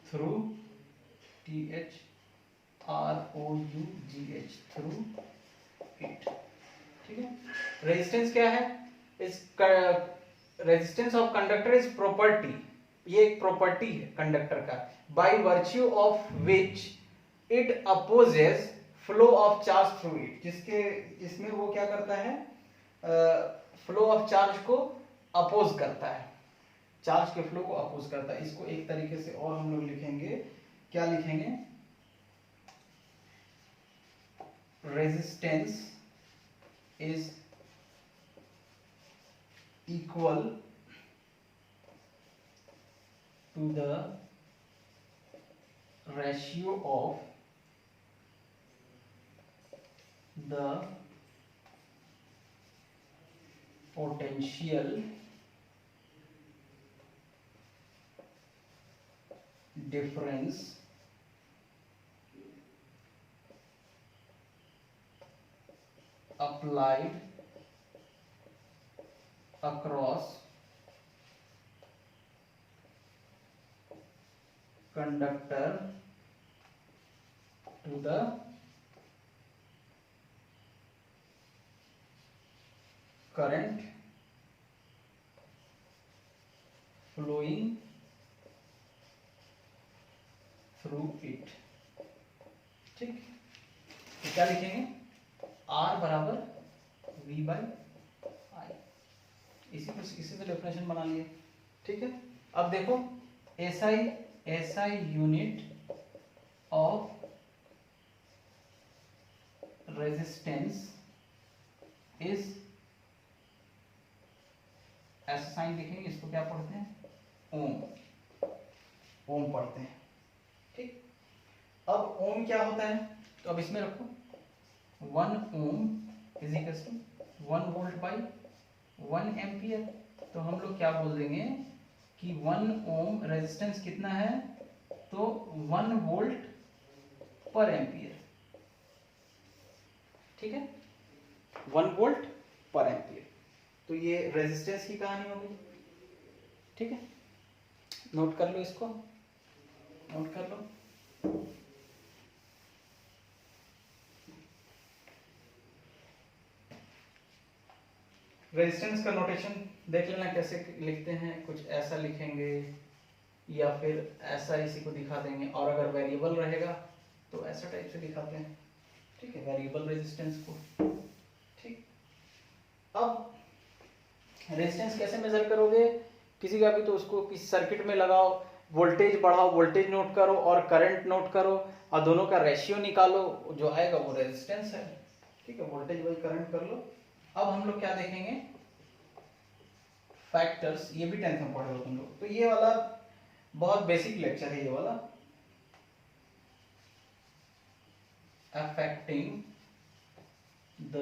through through it। ठीक है, रेजिस्टेंस क्या है, इस resistance of conductor is property, ये एक प्रॉपर्टी है कंडक्टर का, by virtue of which it opposes flow of charge through it, जिसमें वो क्या करता है, फ्लो ऑफ चार्ज को अपोज करता है, चार्ज के फ्लो को अपोज करता है। इसको एक तरीके से और हम लोग लिखेंगे, क्या लिखेंगे, resistance is equal to the ratio of the potential difference applied across conductor to the current flowing through it। ठीक, तो क्या लिखेंगे, R बराबर V बाई आई, इसी से डेफिनेशन बना लिए। ठीक है, अब देखो SI unit of resistance is, ऐसा साइन लिखेंगे, इसको क्या पढ़ते हैं, ओम पढ़ते हैं। ठीक, अब ओम क्या होता है, तो अब इसमें रखो 1 ohm is equal to 1 volt by 1 ampere. तो हम लोग क्या बोल देंगे कि 1 ओम रेजिस्टेंस कितना है, तो 1 वोल्ट पर एम्पियर। ठीक है, 1 वोल्ट पर एम्पियर, तो ये रेजिस्टेंस की कहानी होगी। ठीक है, नोट कर लो, इसको नोट कर लो। रेजिस्टेंस का नोटेशन देख लेना कैसे लिखते हैं, कुछ ऐसा लिखेंगे या फिर ऐसा इसी को दिखा देंगे, और अगर वेरिएबल रहेगा तो ऐसा टाइप से दिखाते हैं। ठीक है, वेरिएबल रेजिस्टेंस को। ठीक, अब रेजिस्टेंस कैसे मेजर करोगे, किसी का भी तो उसको किसी सर्किट में लगाओ, वोल्टेज बढ़ाओ, वोल्टेज नोट करो और करंट नोट करो और दोनों का रेशियो निकालो, जो आएगा वो रेजिस्टेंस है। ठीक है, वोल्टेज बाई करंट कर लो। अब हम लोग क्या देखेंगे, फैक्टर्स, ये भी 10th में पढ़े हो तुम लोग, तो ये वाला बहुत बेसिक लेक्चर है, ये वाला अफेक्टिंग द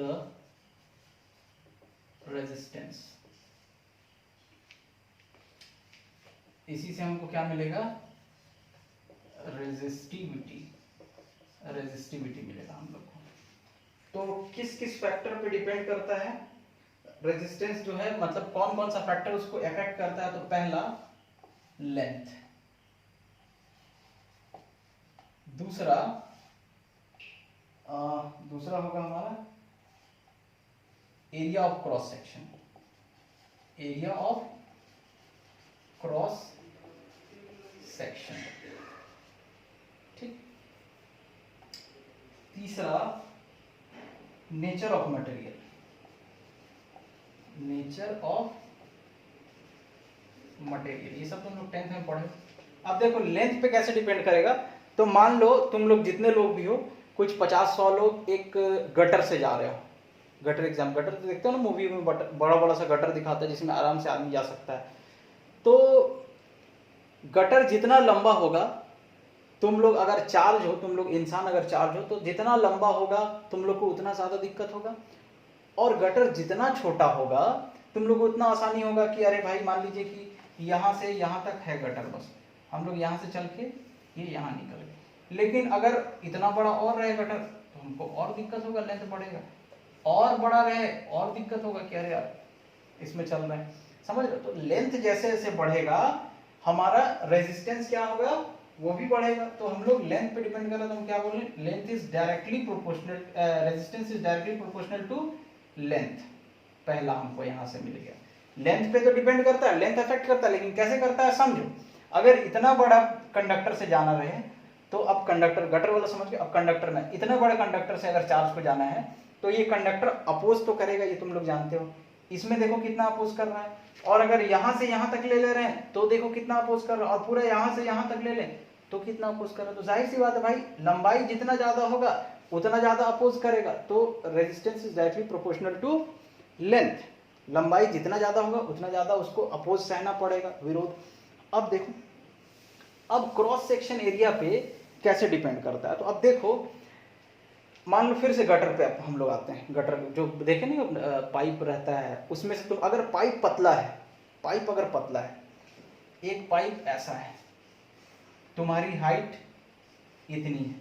रेजिस्टेंस। इसी से हमको क्या मिलेगा, रेजिस्टिविटी मिलेगा हम लोग को। तो किस किस फैक्टर पे डिपेंड करता है रेजिस्टेंस जो है, मतलब कौन कौन सा फैक्टर उसको इफेक्ट करता है, तो पहला लेंथ। दूसरा होगा हमारा area of cross section, area of cross section, ठीक। तीसरा nature of material, nature of material, ये सब तुम लोग 10th में पढ़े। अब देखो लेंथ पे कैसे डिपेंड करेगा, तो मान लो तुम लोग जितने लोग भी हो, कुछ 50-100 लोग एक गटर से जा रहे हो, गटर एग्जाम, गटर तो देखते हो ना मूवी में, बड़ा बड़ा सा गटर दिखाता है जिसमें आराम से आदमी जा सकता है। तो गटर जितना लंबा होगा, तुम लोग अगर चार्ज हो, तुम लोग इंसान अगर चार्ज हो, तो जितना लंबा होगा तुम लोग को उतना ज्यादा दिक्कत होगा। और गटर जितना छोटा होगा तुम लोग को उतना आसानी होगा कि अरे भाई मान लीजिए कि यहाँ से यहाँ तक है गटर, बस हम लोग यहाँ से चल के ये यहाँ निकल गए। लेकिन अगर इतना बड़ा और रहे गटर तो हमको और दिक्कत होगा, लेंथ बढ़ेगा। और बड़ा रहे और दिक्कत होगा कि अरे यार इसमें चल रहा है, समझ लो। तो लेंथ जैसे जैसे बढ़ेगा हमारा रेजिस्टेंस क्या होगा, वो भी बढ़ेगा। तो हम लोग लेंथ पे डिपेंड कर रहे हैं, तो हम क्या बोल रहे हैं, length is directly proportional, resistance is directly proportional to length. पहला हमको यहाँ से मिल गया। लेंथ पे तो डिपेंड करता है, लेंथ अफेक्ट करता है, लेकिन कैसे करता है समझो। अगर इतना बड़ा कंडक्टर से जाना रहे, तो अब कंडक्टर, गटर वाला समझ गए, अब कंडक्टर में इतने बड़े कंडक्टर से अगर चार्ज को जाना है तो ये कंडक्टर अपोज तो करेगा, ये तुम लोग जानते हो। इसमें देखो कितना अपोज कर रहा है। और अगर यहाँ से यहाँ तक ले रहे हैं तो देखो कितना अपोज कर रहा है, और पूरा यहाँ से यहाँ तक ले लें तो कितना अपोज कर रहा है। तो जाहिर सी बात है भाई, लंबाई जितना ज्यादा होगा उतना ज्यादा अपोज करेगा। तो resistance is directly proportional to length. लंबाई जितना ज्यादा होगा उतना ज्यादा उसको अपोज सहना पड़ेगा, विरोध। अब देखो, अब क्रॉस सेक्शन एरिया पे कैसे डिपेंड करता है। तो अब देखो, मान लो फिर से गटर पे हम लोग आते हैं। गटर जो देखे नहीं, पाइप रहता है, उसमें से तुम अगर पाइप पतला है, पाइप अगर पतला है, एक पाइप ऐसा है, तुम्हारी हाइट इतनी है,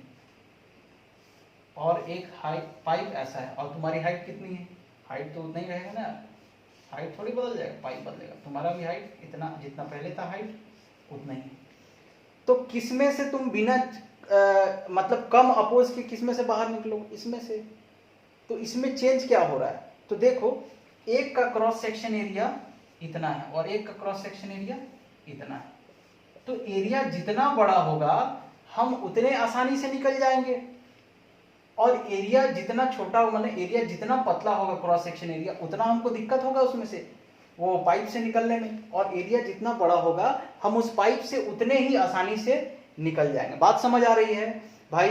और एक हाइट पाइप ऐसा है और तुम्हारी हाइट कितनी है, हाइट तो उतना ही रहेगा ना, हाइट थोड़ी बदल जाएगा, पाइप बदलेगा। तुम्हारा भी हाइट इतना, जितना पहले था हाइट उतना ही। तो किसमें से तुम बिना मतलब कम अपोज के किसमें से बाहर निकलो, इसमें से। तो इसमें चेंज क्या हो रहा है, तो देखो एक का क्रॉस सेक्शन एरिया इतना है और एक का क्रॉस सेक्शन एरिया इतना है। तो एरिया जितना बड़ा होगा हम उतने आसानी से निकल जाएंगे, और एरिया जितना छोटा होगा, मतलब एरिया जितना पतला होगा क्रॉस सेक्शन एरिया, उतना हमको दिक्कत होगा उसमें से, वो पाइप से निकलने में। और एरिया जितना बड़ा होगा हम उस पाइप से उतने ही आसानी से निकल जाएंगे। बात समझ आ रही है भाई?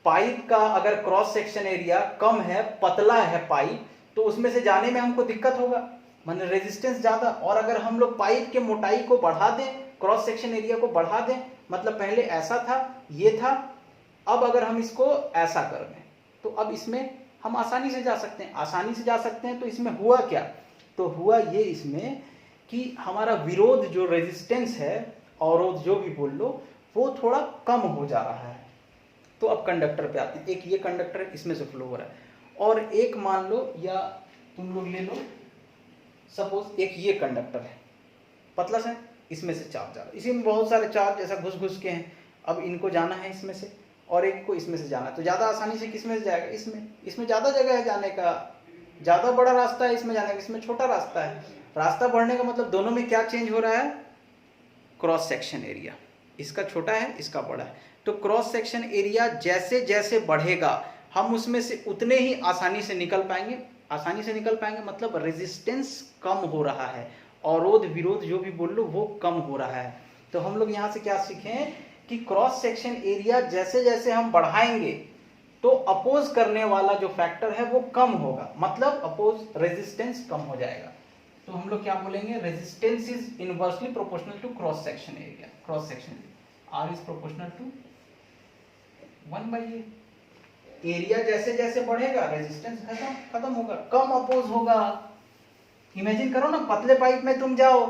पाइप का अगर क्रॉस सेक्शन एरिया कम है, पतला है पाइप, तो उसमें से जाने में हमको दिक्कत होगा, मतलब रेजिस्टेंस ज्यादा। और अगर हम लोग पाइप के मोटाई को बढ़ा दें, क्रॉस सेक्शन एरिया को बढ़ा दें, मतलब पहले ऐसा था, ये था, अब अगर हम इसको ऐसा कर दें तो अब इसमें हम आसानी से जा सकते हैं, आसानी से जा सकते हैं। तो इसमें हुआ क्या, तो हुआ ये इसमें कि हमारा विरोध जो रेजिस्टेंस है, अवरोध जो भी बोल लो, वो थोड़ा कम हो जा रहा है। तो अब कंडक्टर पे आते हैं। एक ये कंडक्टर है, इसमें से फ्लो हो रहा है, और एक मान लो, या तुम लोग ले लो सपोज एक ये कंडक्टर है, पतला सा, इसमें से चार्ज जा रहा है, इसी में बहुत सारे चार्ज ऐसा घुस घुस के हैं। अब इनको जाना है इसमें से, और एक को इसमें से जाना है, तो ज्यादा आसानी से किसमें से जाएगा, इसमें। इसमें ज्यादा जगह है जाने का, ज्यादा बड़ा रास्ता है इसमें जाने का, इसमें छोटा रास्ता है। रास्ता बढ़ने का मतलब दोनों में क्या चेंज हो रहा है, क्रॉस सेक्शन एरिया। इसका छोटा है, इसका बड़ा है। तो क्रॉस सेक्शन एरिया जैसे जैसे बढ़ेगा हम उसमें से उतने ही आसानी से निकल पाएंगे। आसानी से निकल पाएंगे मतलब रेजिस्टेंस कम हो रहा है, अवरोध विरोध जो भी बोल लो वो कम हो रहा है। तो हम लोग यहाँ से क्या सीखें कि क्रॉस सेक्शन एरिया जैसे जैसे हम बढ़ाएंगे तो अपोज करने वाला जो फैक्टर है वो कम होगा, मतलब अपोज रेजिस्टेंस कम हो जाएगा। तो हम लोग क्या बोलेंगे, resistance is inversely proportional to cross section area. Cross section R is proportional to 1/a। Area जैसे जैसे बढ़ेगा रेजिस्टेंस खत्म होगा, कम अपोज होगा। इमेजिन करो ना, पतले पाइप में तुम जाओ,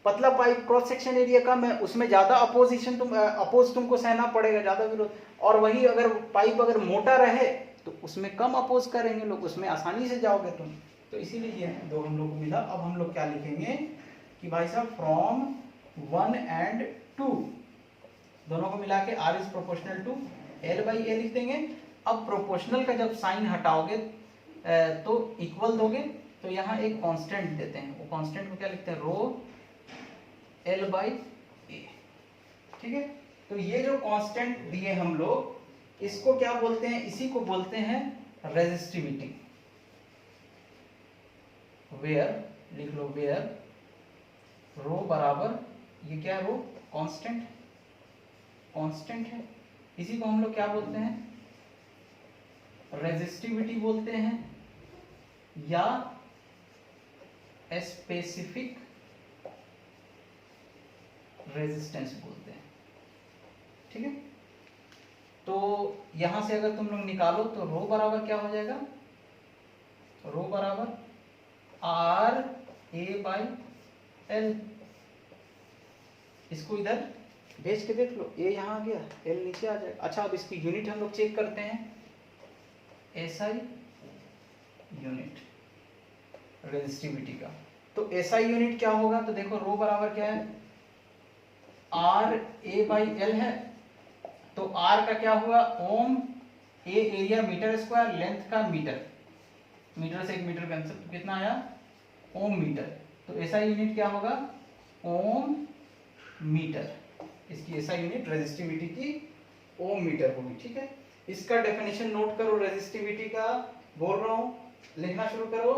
पतला पाइप, क्रॉस सेक्शन एरिया कम है, उसमें ज्यादा अपोजिशन अपोज तुमको सहना पड़ेगा, ज्यादा विरोध। और वही अगर पाइप अगर मोटा रहे तो उसमें कम अपोज करेंगे लोग, उसमें आसानी से जाओगे तुम। तो इसीलिए ये दो हम लोग को मिला। अब हम लोग क्या लिखेंगे कि भाई साहब फ्रॉम 1 and 2 दोनों को मिला के r is proportional to l by a लिख देंगे। अब प्रोपोर्शनल का जब साइन हटाओगे तो इक्वल दोगे, तो यहाँ एक कांस्टेंट देते हैं, वो कांस्टेंट को क्या लिखते हैं, रो l बाई a। ठीक है, तो ये जो कांस्टेंट दिए हम लोग, इसको क्या बोलते हैं, इसी को बोलते हैं रेजिस्टिविटी। वेयर लिख लो, वेयर रो बराबर, ये क्या है, रो कांस्टेंट, कांस्टेंट है, इसी को हम लोग क्या बोलते हैं, रेजिस्टिविटी बोलते हैं या स्पेसिफिक रेजिस्टेंस बोलते हैं। ठीक है, तो यहां से अगर तुम लोग निकालो तो रो बराबर क्या हो जाएगा, रो बराबर आर ए बाई एल। इसको इधर भेज के देख लो, ए यहाँ आ गया, एल नीचे आ जाएगा। अच्छा, अब इसकी यूनिट हम लोग चेक करते हैं, एसआई यूनिट रेजिस्टिविटी का। तो एसआई यूनिट क्या होगा, तो देखो रो बराबर क्या है, आर ए बाई एल है, तो आर का क्या हुआ, ओम, ए एरिया मीटर स्क्वायर, लेंथ का मीटर, मीटर से 1 मीटर कैंसिल, तो कितना आया, ओम मीटर। तो एसआई यूनिट क्या होगा, ओम मीटर, इसकी एसआई यूनिट रेजिस्टिविटी की ओम मीटर होगी। ठीक है, इसका डेफिनेशन नोट करो रेजिस्टिविटी का, बोल रहा हूं, लिखना शुरू करो।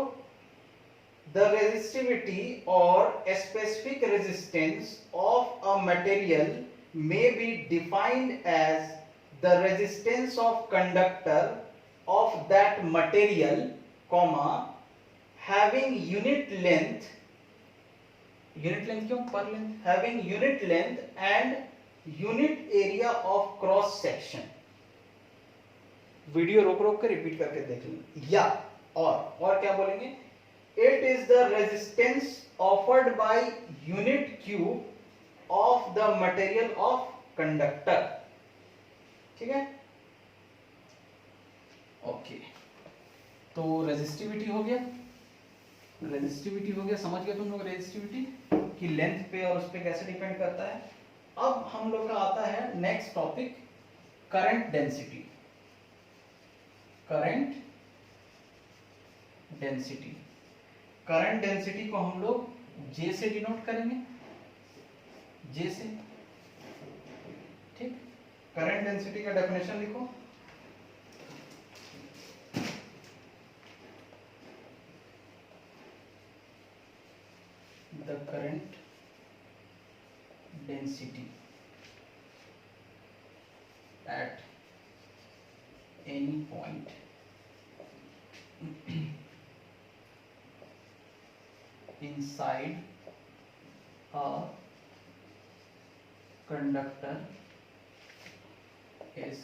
द रेजिस्टिविटी और specific resistance of a material may be defined as the resistance of conductor of that material, comma, having unit length क्यों, per length, having unit length and unit area of cross section। Video रोक रोक के रिपीट करके देख लें। या और क्या बोलेंगे, it is the resistance offered by unit cube of the material of conductor। ठीक है, ओके, तो रेजिस्टिविटी हो गया, रेजिस्टिविटी हो गया, समझ गए तुम लोग रेजिस्टिविटी की लेंथ पे और उस पे कैसे डिपेंड करता है। अब हम लोग का आता है next topic, current density. Current density, current density को हम लोग जे से डिनोट करेंगे, जे से। ठीक, करंट डेंसिटी का डेफिनेशन लिखो, the current density at any point inside a conductor is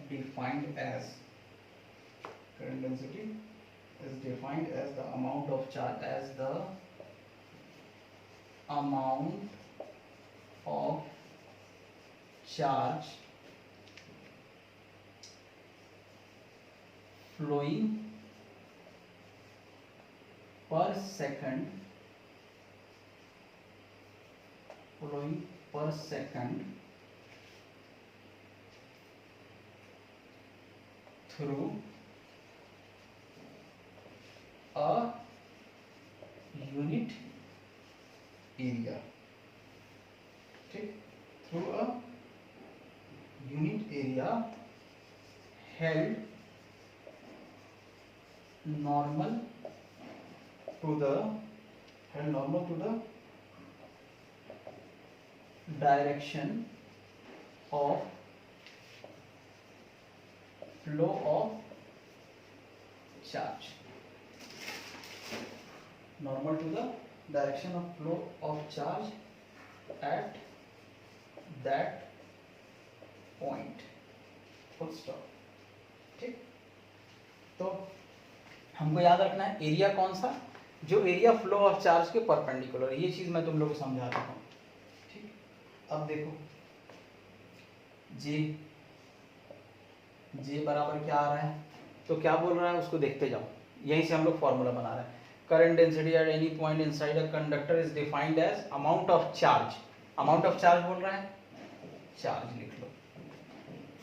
defined as, current density is defined as the amount of charge, as the amount of charge flowing per second, flowing per second through a unit area। ठीक, through a unit area held normal to the direction of flow of charge, normal to the direction of flow of charge at that point, full stop। ठीक, तो हमको याद रखना है एरिया कौन सा, जो एरिया फ्लो ऑफ चार्ज के परपेंडिकुलर, ये चीज मैं तुम लोग को समझा रहा हूँ। ठीक, अब देखो जे बराबर क्या आ रहा है, तो क्या बोल रहा है उसको देखते जाओ, यहीं से हम लोग फॉर्मूला बना रहे हैं। Current density at any point inside a conductor is defined as amount of charge. Amount of charge बोल रहा है, चार्ज लिख लो,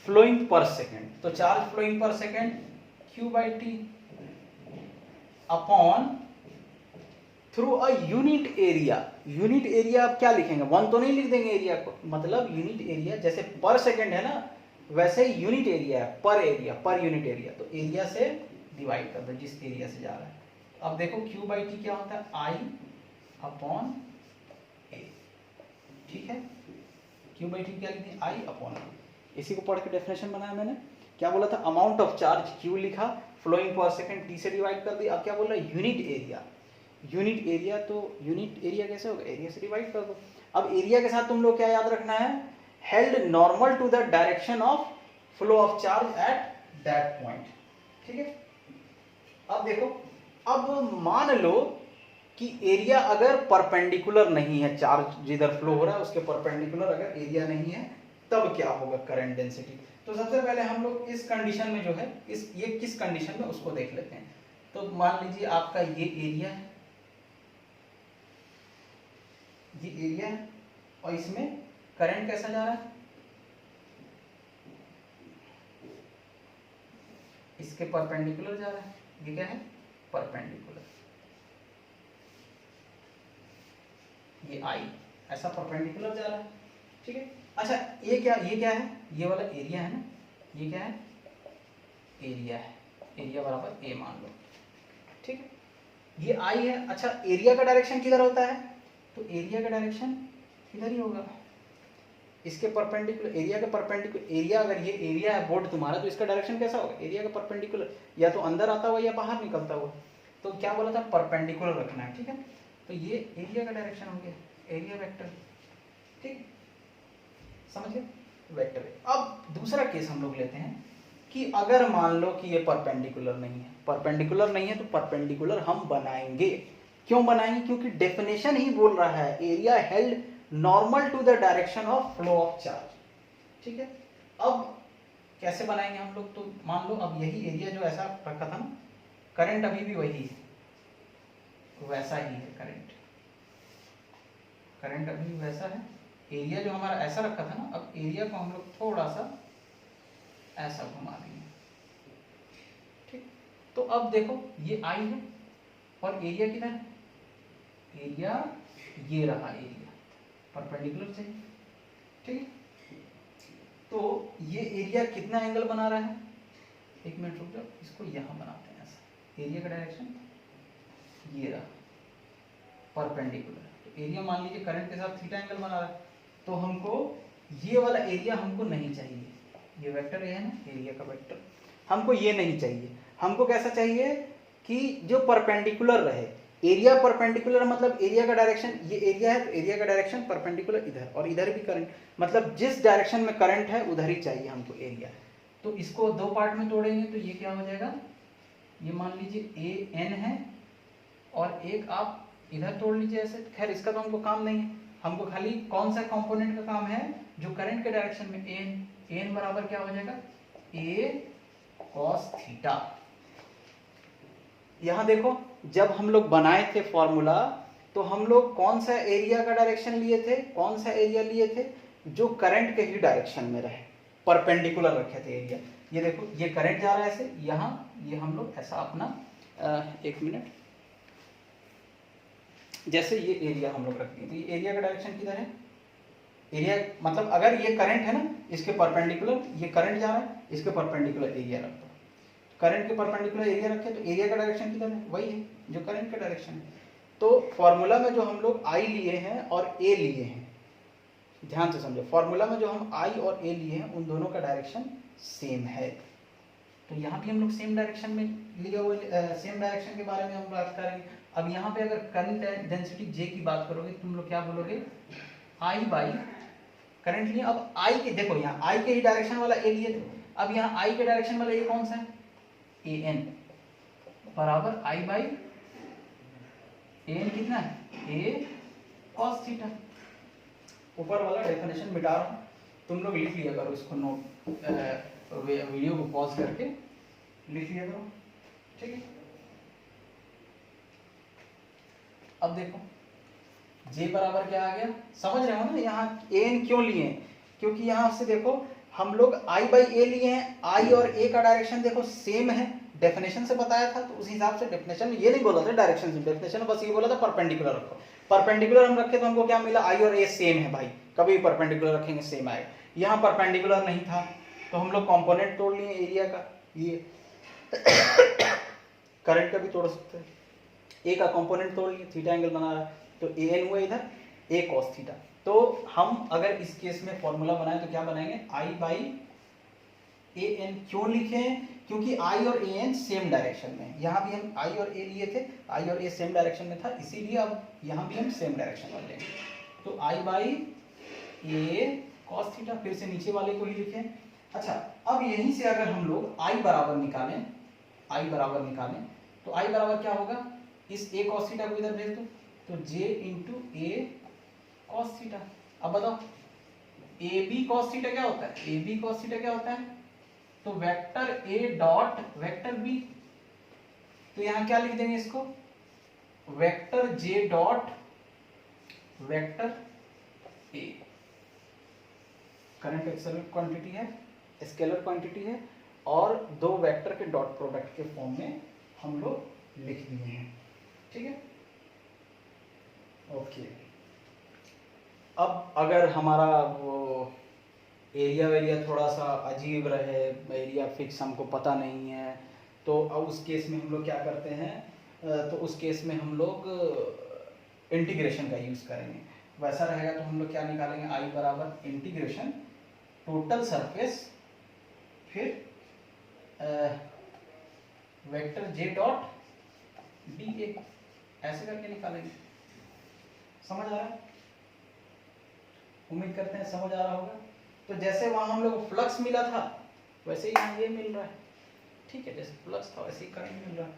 फ्लोइंग पर सेकेंड, तो charge flowing per second Q/T upon through a unit area. Unit area आप क्या लिखेंगे, वन तो नहीं लिख देंगे एरिया को, मतलब यूनिट एरिया जैसे पर सेकेंड है ना, वैसे ही यूनिट एरिया है, पर एरिया, पर यूनिट एरिया, तो एरिया से डिवाइड कर दो जिस एरिया से जा रहा है। अब देखो Q/T क्या होता है, I अपॉन ए, ठीक है, Q/T क्या लिखते हैं, I अपॉन ए। इसी को पढ़ के डेफिनेशन बनाया मैंने, क्या बोला था, अमाउंट ऑफ चार्ज Q लिखा, फ्लोइंग पर सेकेंड T से डिवाइड कर दिया। अब क्या बोल रहा है, यूनिट एरिया, यूनिट एरिया, तो यूनिट एरिया कैसे होगा, एरिया से डिवाइड कर दो। अब एरिया के साथ तुम लोग क्या याद रखना है, held normal to the direction of flow of charge at that point, ठीक है। अब देखो, अब मान लो कि एरिया अगर परपेंडिकुलर नहीं है, चार्ज जिधर फ्लो हो रहा है उसके परपेंडिकुलर अगर एरिया नहीं है, तब क्या होगा करंट डेंसिटी। तो सबसे पहले हम लोग इस कंडीशन में जो है, ये किस कंडीशन में उसको देख लेते हैं। तो मान लीजिए आपका ये एरिया है, ये एरिया है, और इसमें करंट कैसा जा रहा है, इसके परपेंडिकुलर जा रहा है, ये क्या है, परपेंडिकुलर, ये I ऐसा परपेंडिकुलर जा रहा है, ठीक है। अच्छा ये क्या है, ये वाला एरिया है ना, ये क्या है, एरिया है, एरिया बराबर A मान लो, ठीक है, ये I है। अच्छा एरिया का डायरेक्शन किधर होता है, तो एरिया का डायरेक्शन इधर ही होगा, इसके परपेंडिकुलर, एरिया के परपेंडिकुलर, एरिया अगर ये एरिया है बोर्ड तुम्हारा, तो इसका डायरेक्शन कैसा होगा, एरिया का परपेंडिकुलर, या तो अंदर आता हुआ या बाहर निकलता हुआ। तो क्या बोला था, परपेंडिकुलर रखना है, ठीक है। तो ये एरिया का डायरेक्शन हो गया, एरिया वेक्टर, ठीक, समझ गए, वेक्टर। अब दूसरा केस हम लोग लेते हैं कि अगर मान लो कि ये परपेंडिकुलर नहीं है, परपेंडिकुलर नहीं है तो परपेंडिकुलर हम बनाएंगे। क्यों बनाएंगे, क्योंकि डेफिनेशन ही बोल रहा है area held normal to the direction of flow of charge, ठीक है। अब कैसे बनाएंगे हम लोग, तो मान लो अब यही एरिया जो ऐसा रखा था ना, करंट अभी भी वही है, वैसा ही है करंट, करंट अभी भी वैसा है, एरिया जो हमारा ऐसा रखा था ना, अब एरिया को हम लोग थोड़ा सा ऐसा घुमा देंगे, ठीक। तो अब देखो ये I है और एरिया कितना है, एरिया ये रहा, एरिया परपेंडिकुलर से, ठीक है। तो ये एरिया कितना एंगल बना रहा है, एक मिनट रुक जाओ, इसको यहां बनाते हैं ऐसा, एरिया का डायरेक्शन ये रहा परपेंडिकुलर, तो एरिया मान लीजिए करंट के साथ थीटा एंगल बना रहा है, तो हमको ये वाला एरिया हमको नहीं चाहिए, ये वेक्टर है ना, एरिया का वेक्टर, हमको ये नहीं चाहिए, हमको कैसा चाहिए कि जो परपेंडिकुलर रहे, एरिया परपेंडिकुलर, मतलब एरिया का डायरेक्शन, ये एरिया है तो एरिया का डायरेक्शन परपेंडिकुलर इधर, और इधर भी करंट, मतलब जिस डायरेक्शन में करंट है उधर ही चाहिए हमको एरिया। तो इसको दो पार्ट में तोड़ेंगे तो ये क्या हो जाएगा, ये मान लीजिए AN है, और एक आप इधर तोड़ लीजिए ऐसे, खैर इसका तो हमको काम नहीं है, हमको खाली कौन सा कंपोनेंट का काम है, जो करंट के डायरेक्शन में AN बराबर क्या हो जाएगा, A cos थीटा। यहां देखो जब हम लोग बनाए थे फॉर्मूला, तो हम लोग कौन सा एरिया का डायरेक्शन लिए थे, कौन सा एरिया लिए थे, जो करंट के ही डायरेक्शन में रहे, परपेंडिकुलर रखे थे एरिया। ये देखो ये करंट जा रहा है ऐसे, यहाँ ये हम लोग ऐसा अपना एक मिनट, जैसे ये एरिया हम लोग रख दिए, तो ये एरिया का डायरेक्शन किधर है, एरिया मतलब अगर ये करंट है ना, इसके परपेंडिकुलर ये करंट जा रहा है, इसके परपेंडिकुलर एरिया रख दो, करंट के परपेंडिकुलर एरिया रखे तो एरिया का डायरेक्शन किधर है, वही है जो करंट का डायरेक्शन है। तो फॉर्मूला में जो हम लोग I लिए हैं और A लिए हैं, ध्यान से समझो, फॉर्मूला में जो हम I और A लिए हैं उन दोनों का डायरेक्शन सेम है, तो यहाँ भी हम लोग सेम डायरेक्शन में लिए हुए, सेम डायरेक्शन के बारे में हम बात करेंगे। अब यहाँ पे अगर करंट डेंसिटी J की बात करोगे, तुम लोग क्या बोलोगे, I बाई करंट लिए। अब I के देखो, यहाँ I के ही डायरेक्शन वाला A लिए थे, अब यहाँ I के डायरेक्शन वाला A कौन सा है, AN बराबर I बाई AN कितना है, A cos थीटा। ऊपर वाला डेफिनेशन मिटा रहा हूँ, तुम लोग लिख लिया करो इसको, नोट वीडियो को पॉज करके लिख लिया करो, ठीक है। अब देखो J बराबर क्या आ गया, समझ रहे हो ना, यहाँ AN क्यों लिए हैं, क्योंकि यहाँ से देखो हम लोग I बाई A लिए हैं, I और A का डायरेक्शन देखो सेम है, डेफिनेशन से बताया था, तो उस हिसाब से डेफिनेशन में ये नहीं बोला था डायरेक्शन से, डेफिनेशन में बस ये बोला था परपेंडिकुलर रखो, परपेंडिकुलर हम रखे तो हमको क्या मिला, I और A सेम है भाई, कभी परपेंडिकुलर रखेंगे सेम आएगा, यहाँ परपेंडिकुलर नहीं था तो हम लोग कंपोनेंट तोड़ लिए एरिया का, ये करंट का भी तोड़ सकते हैं, ए का कंपोनेंट तोड़ लिए, थीटा एंगल बना रहा है तो ए एन हुआ इधर ए कॉस थीटा। तो हम अगर इस केस में फॉर्मूला बनाए तो क्या बनाएंगे, आई बाई ए एन, क्यों लिखे हैं, क्योंकि आई और ए एन सेम डायरेक्शन में, यहाँ भी हम आई और ए लिए थे, आई और ए सेम डायरेक्शन में था, इसीलिए अब यहाँ भी हम सेम डायरेक्शन में लेंगे, तो आई बाई ए कॉस थीटा, फिर से नीचे वाले को ही लिखें। अच्छा अब यहीं से अगर हम लोग आई बराबर निकालें, आई बराबर निकालें तो आई बराबर क्या होगा, इस ए कॉस थीटा को इधर भेज दो तो जे इंटू ए कॉस थीटा। अब बताओ ए बी कॉस थीटा क्या होता है, ए बी कॉस थीटा क्या होता है, तो vector A dot vector B, तो यहां क्या लिख देंगे इसको, vector J dot vector A, current accelerate quantity है, स्केलर क्वांटिटी है, और दो वेक्टर के डॉट प्रोडक्ट के फॉर्म में हम लोग लिख दिए हैं, ठीक है, ओके। अब अगर हमारा वो एरिया वेरिया थोड़ा सा अजीब रहे, एरिया फिक्स हमको पता नहीं है, तो अब उस केस में हम लोग क्या करते हैं, तो उस केस में हम लोग इंटीग्रेशन का यूज़ करेंगे, वैसा रहेगा तो हम लोग क्या निकालेंगे, आई बराबर इंटीग्रेशन टोटल सरफेस फिर vector J dot D A, ऐसे करके निकालेंगे, समझ आ रहा है, उम्मीद करते हैं समझ आ रहा होगा। तो जैसे वहां हम लोग फ्लक्स मिला था वैसे ही यहाँ ये मिल रहा है, ठीक है, जैसे फ्लक्स था वैसे ही करंट मिल रहा है,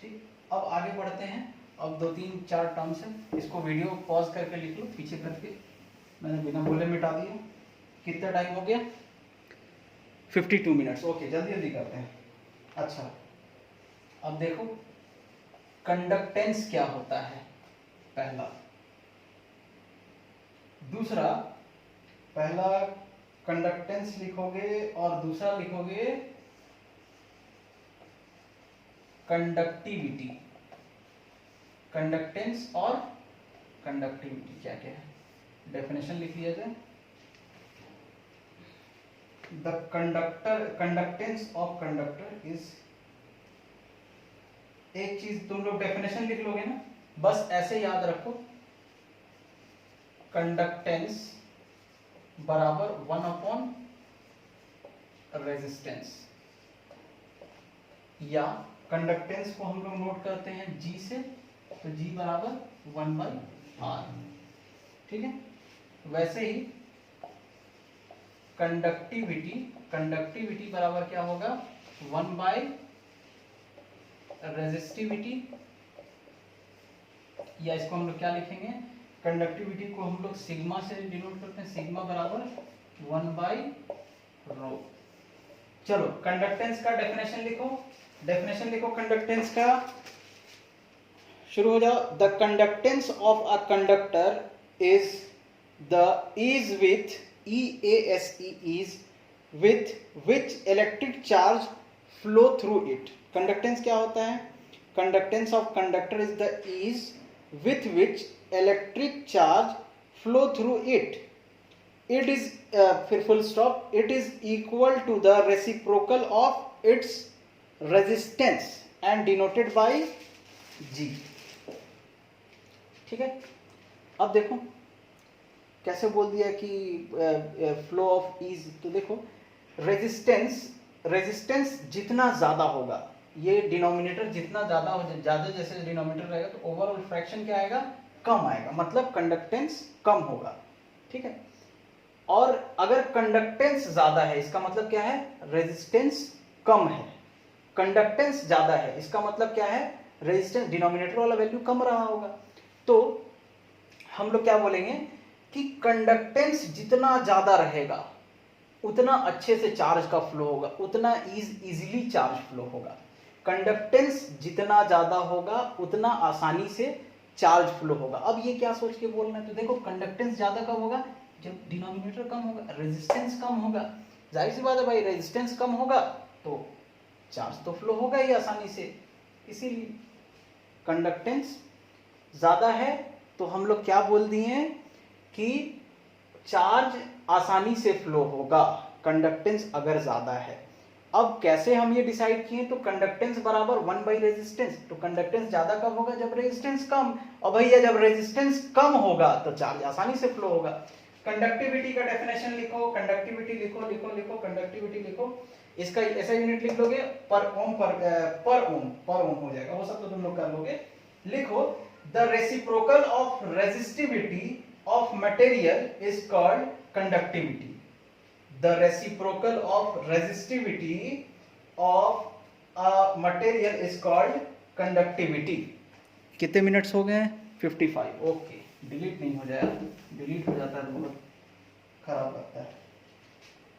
ठीक। अब आगे बढ़ते हैं, अब 2-3-4 टर्म्स है, इसको वीडियो पॉज करके लिख लो पीछे करके, मैंने बिना बोले मिटा दिया। कितना टाइम हो गया, 52 मिनट्स, ओके जल्दी जल्दी करते हैं। अच्छा अब देखो कंडक्टेंस क्या होता है, पहला, दूसरा, पहला कंडक्टेंस लिखोगे और दूसरा लिखोगे कंडक्टिविटी, कंडक्टेंस और कंडक्टिविटी क्या क्या है, डेफिनेशन लिख लिया जाए, the conductance of conductor is, एक चीज तुम लोग डेफिनेशन लिख लोगे ना, बस ऐसे याद रखो, कंडक्टेंस बराबर 1 अपॉन रेजिस्टेंस, या कंडक्टेंस को हम लोग नोट करते हैं G से, तो G बराबर 1/R, ठीक है। वैसे ही कंडक्टिविटी बराबर क्या होगा, 1 रेजिस्टिविटी, या इसको हम लोग क्या लिखेंगे, कंडक्टिविटी को हम लोग सिग्मा से डिनोट करते हैं, सिग्मा बराबर 1/ρ। चलो कंडक्टेंस का डेफिनेशन लिखो, डेफिनेशन लिखो कंडक्टेंस का, शुरू हो जाओ। The conductance of a conductor is with EASE with which electric charge flow through it। Conductance क्या होता है, conductance of conductor is the ease with which electric charge flow through it, it is फिर full stop, it is equal to the reciprocal of its resistance and denoted by G, ठीक है। अब देखो कैसे बोल दिया कि फ्लो ऑफ ईज, तो देखो रेजिस्टेंस जितना ज्यादा होगा, ये डिनोमिनेटर जितना ज्यादा हो, ज्यादा जैसे डिनोमिनेटर रहेगा तो ओवरऑल फ्रैक्शन क्या आएगा, कम आएगा, मतलब कंडक्टेंस कम होगा, ठीक है। और अगर कंडक्टेंस ज्यादा है इसका मतलब क्या है, रेजिस्टेंस कम है, कंडक्टेंस ज्यादा है इसका मतलब क्या है, रेजिस्टेंस डिनोमिनेटर वाला वैल्यू कम रहा होगा, तो हम लोग क्या बोलेंगे कि कंडक्टेंस जितना ज्यादा रहेगा उतना अच्छे से चार्ज का फ्लो होगा, उतना इजीली चार्ज फ्लो होगा, कंडक्टेंस जितना ज्यादा होगा उतना आसानी से चार्ज फ्लो होगा। अब ये क्या सोच के बोलना है, तो देखो कंडक्टेंस ज्यादा कब होगा, जब डिनोमिनेटर कम होगा, रेजिस्टेंस कम होगा। जाहिर सी बात है भाई, रेजिस्टेंस कम होगा तो चार्ज तो फ्लो होगा ही आसानी से। इसीलिए कंडक्टेंस ज्यादा है तो हम लोग क्या बोल दिए कि चार्ज आसानी से फ्लो होगा, कंडक्टेंस अगर ज्यादा है। अब कैसे हम ये डिसाइड किए, तो कंडक्टेंस बराबर 1 बाई रेजिस्टेंस, तो कंडक्टेंस ज्यादा कब होगा, जब रेजिस्टेंस कम। और भैया जब रेजिस्टेंस कम होगा तो चार्ज आसानी से फ्लो होगा। कंडक्टिविटी का डेफिनेशन लिखो, कंडक्टिविटी लिखो लिखो लिखो, कंडक्टिविटी लिखो। इसका ऐसा यूनिट लिख लोगे पर ओम, पर ओम हो जाएगा, वो सब तो तुम लोग कर लोगे। लिखो, the reciprocal of resistivity of material is called conductivity. The reciprocal of resistivity of a material is called conductivity. कितने मिनट्स हो गए हैं? 55। ओके, डिलीट नहीं हो जाएगा, डिलीट हो जाता है तो बहुत खराब लगता है।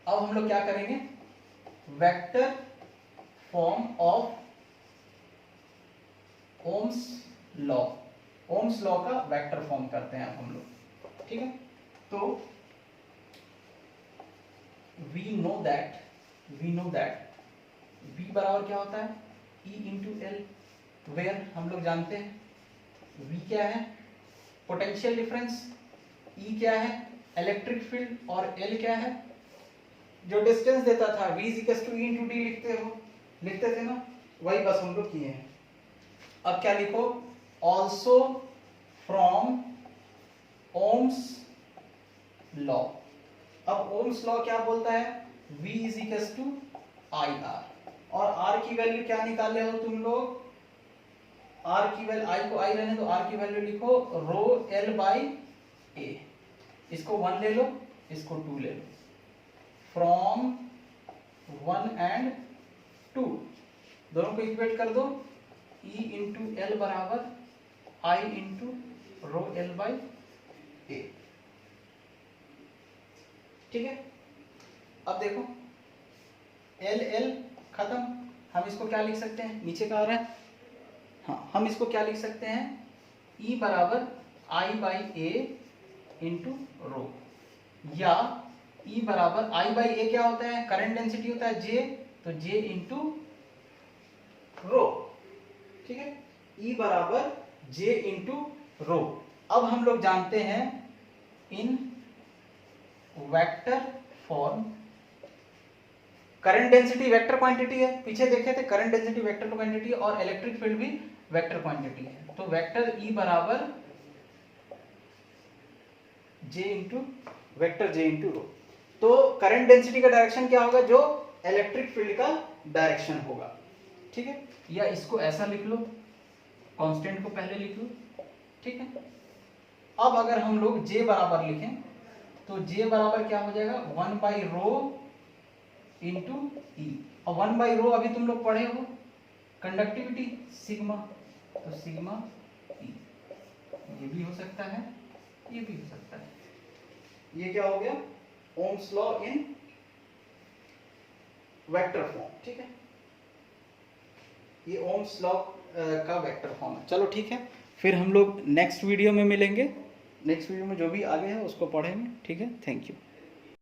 अब हम लोग क्या करेंगे, vector form of Ohm's law, Ohm's law का वेक्टर फॉर्म करते हैं अब हम लोग, ठीक है। तो वी नो दैट V बराबर क्या होता है, E इंटू एल, वेयर हम लोग जानते हैं V क्या है, पोटेंशियल डिफरेंस, E क्या है, इलेक्ट्रिक फील्ड, और L क्या है, जो डिस्टेंस देता था V equals to E into d लिखते थे ना, वही बस हम लोग किए हैं। अब क्या लिखो, ऑल्सो फ्रॉम ओम्स लॉ। अब ओम्स लॉ क्या बोलता है, V is equals to I R, और R की वैल्यू क्या निकाले हो तुम लोग, R की वैल्यू, I को I रहने दो, R की वैल्यू लिखो रो L बाई A, इसको 1 ले लो, इसको 2 ले लो, फ्रॉम 1 एंड 2 दोनों को इक्वेट कर दो, E इंटू एल बराबर I into rho L by A, ठीक है। अब देखो L L खत्म, हम इसको क्या लिख सकते हैं, नीचे का आ रहा है, हाँ हम इसको क्या लिख सकते हैं, E बराबर I by A into rho, या E बराबर I बाई A क्या होता है, करंट डेंसिटी होता है J, तो J इंटू रो, ठीक है। E बराबर J इंटू रो। अब हम लोग जानते हैं इन vector form, current density vector quantity है, पीछे देखे थे करंट डेंसिटी वेक्टर क्वांटिटी, और इलेक्ट्रिक फील्ड भी वेक्टर क्वांटिटी है, तो वेक्टर E बराबर J into vector J into rho. तो करंट डेंसिटी का डायरेक्शन क्या होगा, जो इलेक्ट्रिक फील्ड का डायरेक्शन होगा, ठीक है। या इसको ऐसा लिख लो, कांस्टेंट को पहले लिख लो, ठीक है। अब अगर हम लोग J बराबर लिखें तो J बराबर क्या हो जाएगा, 1 बाई रो इंटू ई, और 1 बाई रो अभी तुम लोग पढ़े हो कंडक्टिविटी सिग्मा, तो सिग्मा ई, ये भी हो सकता है, ये भी हो सकता है। ये क्या हो गया, Ohm's law in vector form, ठीक है। ये ओम्स लॉ का वेक्टर फॉर्म है। चलो ठीक है, फिर हम लोग नेक्स्ट वीडियो में मिलेंगे, नेक्स्ट वीडियो में जो भी आगे है उसको पढ़ेंगे, ठीक है। Thank you.